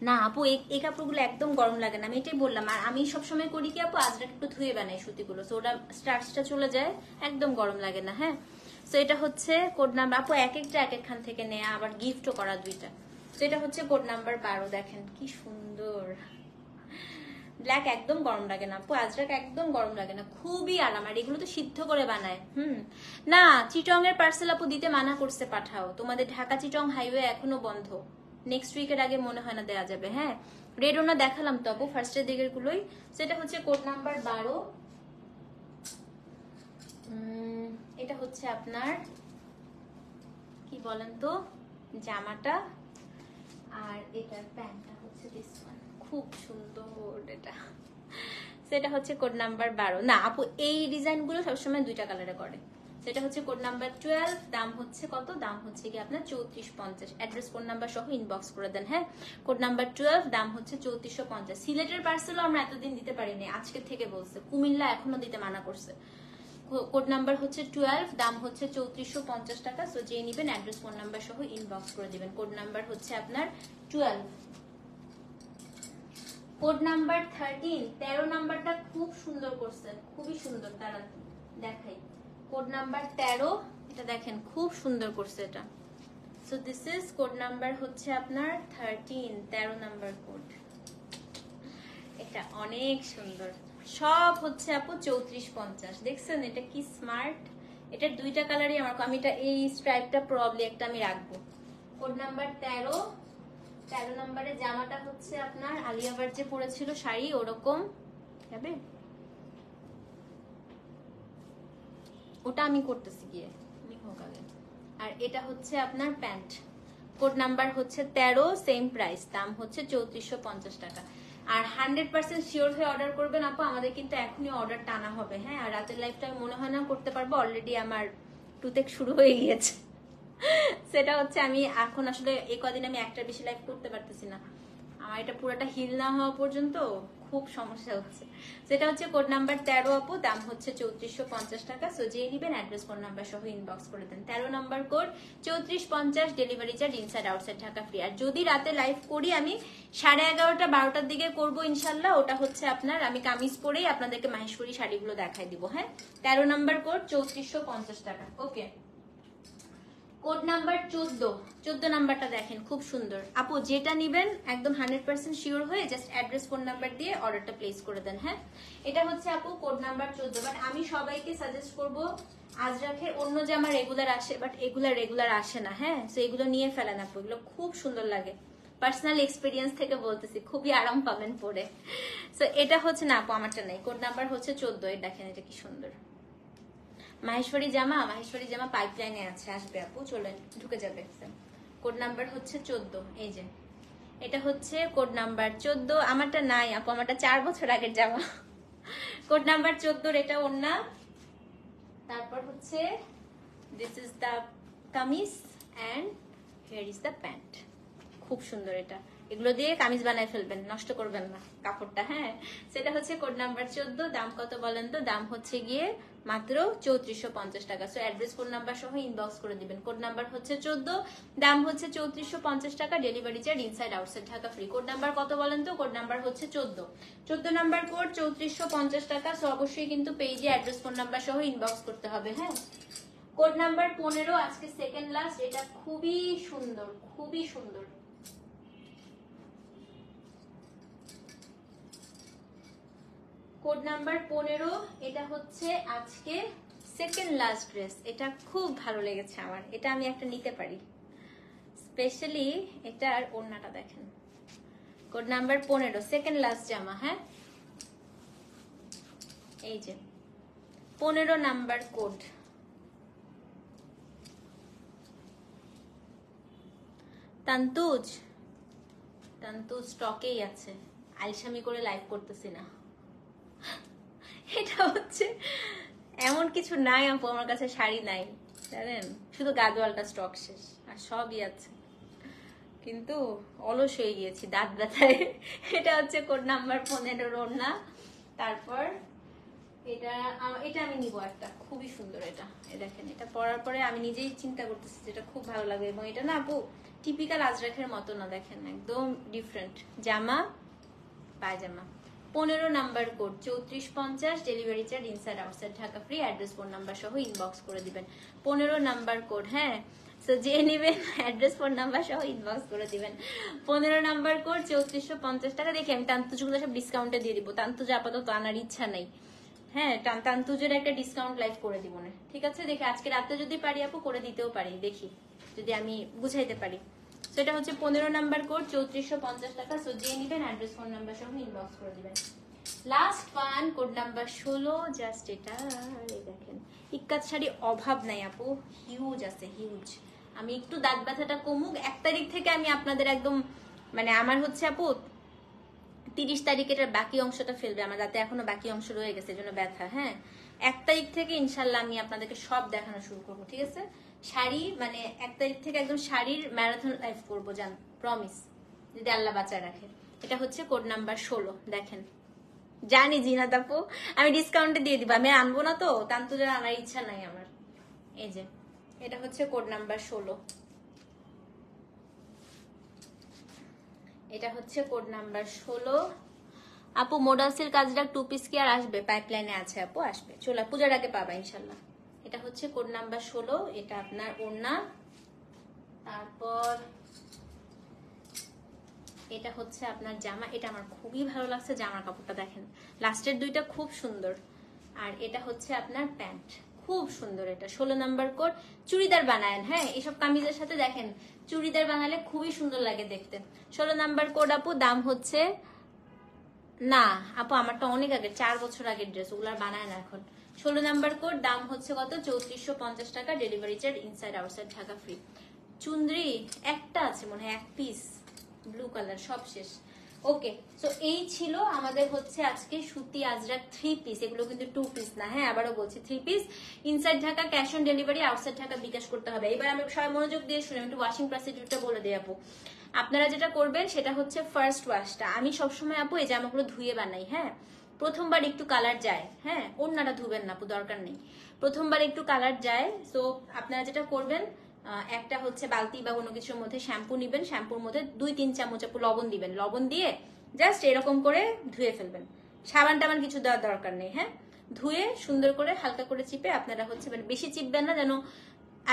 না আপু, এই কাপড়গুলো একদম গরম লাগে না, আমি এটাই বললাম। আর আমি সবসময় করি কি আপু, আজরাক একটু ধুয়ে বানাই সুতিগুলো, তো ওটা স্টার্চটা চলে যায়, একদম গরম লাগে না। হ্যাঁ, তো এটা হচ্ছে কোড নাম্বার আপু, এক একটা এক একখান থেকে নেয়া, আবার গিফটও করা দুইটা। তো এটা হচ্ছে কোড নাম্বার 12, দেখেন কি সুন্দর। ব্ল্যাক একদম গরম লাগে না আপু, আজরাক একদম গরম লাগে না, খুবই আরাম। আর এগুলো তো সিদ্ধ করে বানায়। না, চিটং এর পার্সেল আপু দিতে মানা করছে, পাঠাও। তোমাদের ঢাকা চিটং হাইওয়ে এখনো বন্ধ, নেক্সট উইকের আগে মনে হয় না দেওয়া যাবে। হ্যাঁ, রেড ওনা দেখালাম তো আপু ফার্স্টের দিকের গুলোই। সেটা হচ্ছে কোড নাম্বার 12। এটা হচ্ছে আপনার কি বলেন তো, জামাটা, আর এটার প্যান্টটা হচ্ছে দিস ওয়ান, খুব সুন্দর। এটা সেটা হচ্ছে কোড নাম্বার 12। না আপু, এই ডিজাইন গুলো সবসময় দুইটা কালারে করে। সেটা হচ্ছে কোড নাম্বার 12, দাম হচ্ছে কত, দাম হচ্ছে কি আপনার 3450। অ্যাড্রেস ফোন নাম্বার সহ ইনবক্স করে দেন। হ্যাঁ, কোড নাম্বার 12, দাম হচ্ছে 3450। সিলেটের পার্সেলও আমরা এতদিন দিতে পারিনি, আজকে থেকে বলছে। কুমিল্লা এখনো দিতে মানা করছে। কোড নাম্বার হচ্ছে 12, দাম হচ্ছে 3450 টাকা। সো যে নিবেন অ্যাড্রেস ফোন নাম্বার সহ ইনবক্স করে দিবেন। কোড নাম্বার হচ্ছে আপনার 12। কোড নাম্বার 13, 13 নাম্বারটা খুব সুন্দর করছে, খুবই সুন্দর। তারা দেখাই কোড নাম্বার 13, এটা দেখেন খুব সুন্দর করছে এটা। So this is code number হচ্ছে আপনার 13, 13 নাম্বার কোড। এটা অনেক সুন্দর, সব হচ্ছে আপু 3450। দেখছেন এটা কি স্মার্ট। এটার দুইটা কালারই আমার, আমি এটা এই স্ট্রাইপটা প্রবলি একটা আমি রাখবো। কোড নাম্বার 13, 13 নম্বরে জামাটা হচ্ছে আপনার আলিয়া ভাট যে পরেছিল শাড়ি, ওরকম যাবে। ওটা আমি করতেছি গিয়ে, হোক আগে। আর এটা হচ্ছে আপনার প্যান্ট। কোড নাম্বার হচ্ছে 13, সেম প্রাইস, দাম হচ্ছে 3450 টাকা। আর 100% শিওর হয়ে অর্ডার করবেন আপু, আমাদের কিন্তু এখনই অর্ডার টানা হবে। হ্যাঁ, আর রাতের লাইফটা আমি মনে হয় না করতে পারবো, অলরেডি আমার টুতেক শুরু হয়ে গিয়েছে। সেটা হচ্ছে আমি এখন আসলে এই কদিন আমি একটার বেশি লাইভ করতে পারতেছি না, আমার এটা পুরোটা হিল না হওয়া পর্যন্ত খুব সমস্যা হচ্ছে। সেটা হচ্ছে কোড নাম্বার 13 আপু, দাম হচ্ছে 3450 টাকা। সো যে নিবেন অ্যাড্রেস ফোন নাম্বার সহ ইনবক্স করে দেন। 13 number code 3450, delivery charge inside outside Dhaka free. আর যদি রাতে লাইভ করি আমি 11:30 12টার দিকে করবো ইনশাল্লাহ, ওটা হচ্ছে আপনার আমি কামিজ পরেই আপনাদেরকে মাহেশ্বরী শাড়িগুলো দেখাই দিব। হ্যাঁ, 13 নাম্বার কোড 3450 টাকা। ওকে, কোড নাম্বার 14, 14 নাম্বারটা দেখেন খুব সুন্দর আপু। যেটা নিবেন একদম 100% শিওর হয়ে জাস্ট অ্যাড্রেস ফোন নাম্বার দিয়ে অর্ডারটা প্লেস করে দেন। হ্যাঁ, এটা হচ্ছে আপু কোড নাম্বার 14। বাট আমি সবাইকে সাজেস্ট করব, আজরাখের অন্য জামা রেগুলার আসে, বাট এগুলা রেগুলার আসে না। হ্যাঁ, তো এগুলো নিয়ে ফেলেন আপু, এগুলো খুব সুন্দর লাগে, পার্সোনাল এক্সপিরিয়েন্স থেকে বলতেছি, খুবই আরাম পাবেন পরে। তো এটা হচ্ছে না আপু, আমারটা নেই, কোড নাম্বার হচ্ছে 14। এই দেখেন এটা কি সুন্দর মাহেশ্বরী জামা, মাহেশ্বরী জামা পাইপলাইনে আছে, আসবে আপু, চলে ঢুকে যাবে। কোড নাম্বার হচ্ছে 14। এই যে এটা হচ্ছে কোড নাম্বার 14, আমারটা নাই আপু, আমারটা 4 বছর আগের জামা। কোড নাম্বার 14, এটা ওড়না, তারপর হচ্ছে this is the kameez and here is the pant. খুব সুন্দর এটা। এগুলো দিয়ে কামিজ বানায় ফেলবেন, নষ্ট করবেন না কাপড়টা। হ্যাঁ, সেটা হচ্ছে কোড নাম্বার 14। দাম কত বলেন তো? দাম হচ্ছে গিয়ে মাত্র 3450 টাকা। সো অ্যাড্রেস কোড নাম্বার সহ ইনবক্স করে দিবেন। কোড নাম্বার হচ্ছে 14, দাম হচ্ছে 3450 টাকা, delivery charge inside outside Dhaka free. Code number কত বলেন তো? কোড নাম্বার হচ্ছে 14 নাম্বার কোড 3450 টাকা। সো অবশ্যই কিন্তু পেজে অ্যাড্রেস কোড নাম্বার সহ ইনবক্স করতে হবে। হ্যাঁ, কোড নাম্বার 15 আজকে সেকেন্ড লাস্ট। এটা খুবই সুন্দর, খুবই সুন্দর। কোড নাম্বার 15, এটা হচ্ছে আজকে সেকেন্ড লাস্ট ড্রেস। এটা খুব ভালো লেগেছে আমার, এটা আমি একটা নিতে পারি। স্পেশালি এটার ওড়নাটা দেখেন। কোড নাম্বার 15 সেকেন্ড লাস্ট জামা। হ্যাঁ, এই যে 15 নাম্বার কোড। তান্তুজ স্টকেই আছে, আলসামি করে লাইভ করতেছি না। এটা হচ্ছে এমন কিছু নাই আপু, আমার কাছে শাড়ি নাই জানেন, শুধু গাদোয়ালটা স্টক শেষ, আর সবই আছে, কিন্তু অলস হয়ে গিয়েছি দাঁত ব্যথায়। এটা হচ্ছে কোড নাম্বার 15 ওড়না। তারপর এটা আমি নিবো একটা, খুবই সুন্দর এটা। দেখেন, এটা পরার পরে আমি নিজেই চিন্তা করতেছি যেটা খুব ভালো লাগবে। এবং এটা না আপু টিপিক্যাল আজরাখের মতো না, দেখেন একদম ডিফারেন্ট জামা, পায়জামা। 15 number code 3450, delivery charge inside outside Dhaka free, address phone number সহ ইনবক্স করে দিবেন। 15 নাম্বার কোড। হ্যাঁ, সো যে নেবেন অ্যাড্রেস ফোন নাম্বার সহ ইনবক্স করে দিবেন। 15 নাম্বার কোড 3450 টাকা। দেখি আমি তান্তুজগুলো সব ডিসকাউন্টে দিয়ে দিব। তান্তুজ আপাতত আনার ইচ্ছা নেই। হ্যাঁ, তান্তুজের একটা ডিসকাউন্ট লাইভ করে দিব না, ঠিক আছে? দেখি আজকে রাতে যদি পারি আপু করে দিতেও পারি, দেখি যদি আমি বুঝাইতে পারি। সেটা হচ্ছে 15 নাম্বার কোড 3450 টাকা। সো যে নিবেন অ্যাড্রেস ফোন নাম্বার সহ ইনবক্স করে দিবেন। Last one code number 16, just এটা দেখেন, ইক্কাত শাড়ি অভাব নাই আপু, হিউজ আছে, হিউজ। আমি একটু দাঁত ব্যথাটা কমুক, 1 তারিখ থেকে আমি আপনাদের একদম মানে আমার হচ্ছে আপু 30 তারিখ এটার বাকি অংশটা ফেলবে, আমার রাতে এখনো বাকি অংশ রয়ে গেছে, এজন্য ব্যথা। হ্যাঁ, 1 তারিখ থেকে ইনশাল্লাহ আমি আপনাদেরকে সব দেখানো শুরু করবো, ঠিক আছে? শাড়ি মানে 1 তারিখ থেকে একদম শাড়ির ম্যারাথন লাইভ করবো, জান, প্রমিস, যদি আল্লাহ বাঁচায় রাখে। এটা হচ্ছে কোড নাম্বার 16, দেখেন। জানি জিনাত আপু আমি ডিসকাউন্টে দিয়ে দিব, আমি আনবো না তো, তান্তুজের আনার ইচ্ছা নাই আমার। এই যে এটা হচ্ছে কোড নাম্বার 16, এটা হচ্ছে কোড নাম্বার 16। আপু মোডাসের কাজটা 2 পিস কি আর আসবে? পাইপলাইনে আছে আপু, আসবে, চলে পূজার আগে পাবা ইনশাল্লাহ। এটা হচ্ছে কোড নাম্বার 16, এটা আপনার ওড়না। তারপর এটা হচ্ছে আপনার জামা, এটা আমার খুবই ভালো লাগছে জামার কাপড়টা, দেখেন লাস্টের দুইটা খুব সুন্দর। আর এটা হচ্ছে আপনার প্যান্ট, খুব সুন্দর। এটা 16 নাম্বার কোড। চুড়িদার বানায়েন, হ্যাঁ এইসব কামিজের সাথে দেখেন চুড়িদার বানালে খুবই সুন্দর লাগে দেখতে। 16 নাম্বার কোড আপু। দাম হচ্ছে, না আপু আমারটা অনেক আগে, 4 বছর আগের ড্রেস, ওগুলো আর বানায় না এখন। 16 নাম্বার কোড। দাম হচ্ছে কত? 3450 টাকা, delivery charge inside outside Dhaka free. চুন্দ্রি একটা আছে মনে হয়, 1 পিস, ব্লু কালার, সব শেষ। ওকে, সো এই ছিল আমাদের হচ্ছে আজকে সুতি আজরাক 3 পিস। এগুলো কিন্তু 2 পিস না, হ্যাঁ আবারও বলছি 3 পিস। Inside Dhaka cash on delivery, outside Dhaka bKash করতে হবে। এবার আমি সবাই মনোযোগ দিয়ে শুনে একটু ওয়াশিং প্রসিডিউরটা বলে দিই আপু। আপনারা যেটা করবেন সেটা হচ্ছে ফার্স্ট ওয়াশটা, আমি সবসময় আপু এই জামাগুলো ধুয়ে বানাই। হ্যাঁ, প্রথমবার একটু কালার যায়, হ্যাঁ ওড়নাটা ধুবেন না আপু, দরকার নেই, প্রথমবার একটু কালার যায়। সো আপনারা যেটা করবেন, একটা হচ্ছে বালতি বা কোনো কিছুর মধ্যে শ্যাম্পু নিবেন, শ্যাম্পুর মধ্যে 2-3 চামচ আপু লবণ দিবেন, লবণ দিয়ে জাস্ট এরকম করে ধুয়ে ফেলবেন, সাবান টাবান কিছু দেওয়ার দরকার নেই। হ্যাঁ, ধুয়ে সুন্দর করে হালকা করে চিপে আপনারা হচ্ছে, মানে বেশি চিপবেন না যেন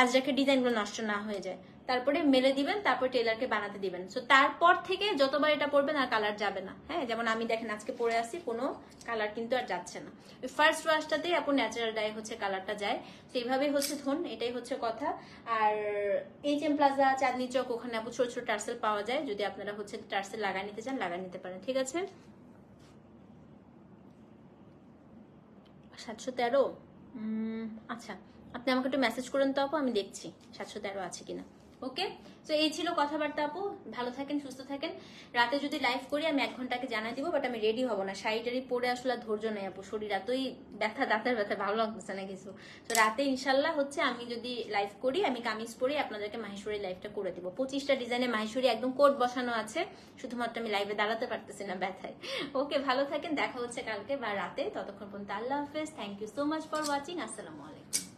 আজরাকের ডিজাইনগুলো নষ্ট না হয়ে যায়। তারপরে মেলে দিবেন, তারপর টেলারকে বানাতে দিবেন। সো তারপর থেকে যতবার এটা পরবেন আর কালার যাবে না। হ্যাঁ, যেমন আমি দেখেন আজকে পরে আসি, কোনো কালার কিন্তু আর যাচ্ছে না। ফার্স্ট ওয়াশটাতেই আপনি ন্যাচারাল ডাই হচ্ছে কালারটা যায়, সেইভাবেই হচ্ছে ধন, এটাই হচ্ছে কথা। আর HM প্লাজা, চাঁদনি চক, ওখানে আপু ছোট ছোট টার্সেল পাওয়া যায়, যদি আপনারা হচ্ছে টার্সেল লাগাই নিতে চান লাগাই নিতে পারেন, ঠিক আছে? 713, আচ্ছা আপনি আমাকে একটু মেসেজ করেন তো আপু, আমি দেখছি 713 আছে কিনা। ওকে, তো এই ছিল কথাবার্তা আপু। ভালো থাকেন, সুস্থ থাকেন। রাতে যদি লাইভ করি আমি 1 ঘন্টাকে জানাই দিব, বাট আমি রেডি হব না, শাড়ি টাড়ি পরে আসলে ধৈর্য নেই আপু, শরীর এতই ব্যথা, দাঁতের ব্যথা, ভালো লাগতেছে না কিছু। তো রাতে ইনশাল্লাহ হচ্ছে আমি যদি লাইভ করি আমি কামিজ পরে আপনাদেরকে মাহেশ্বরী লাইভটা করে দিব। 25টা ডিজাইনে মাহেশ্বরী একদম কোড বসানো আছে, শুধুমাত্র আমি লাইভে দাঁড়াতে পারতেছি না ব্যথায়। ওকে, ভালো থাকেন, দেখা হচ্ছে কালকে বা রাতে, ততক্ষণ পর্যন্ত আল্লাহ হাফেজ। Thank you so much for watching. আসসালামু আলাইকুম।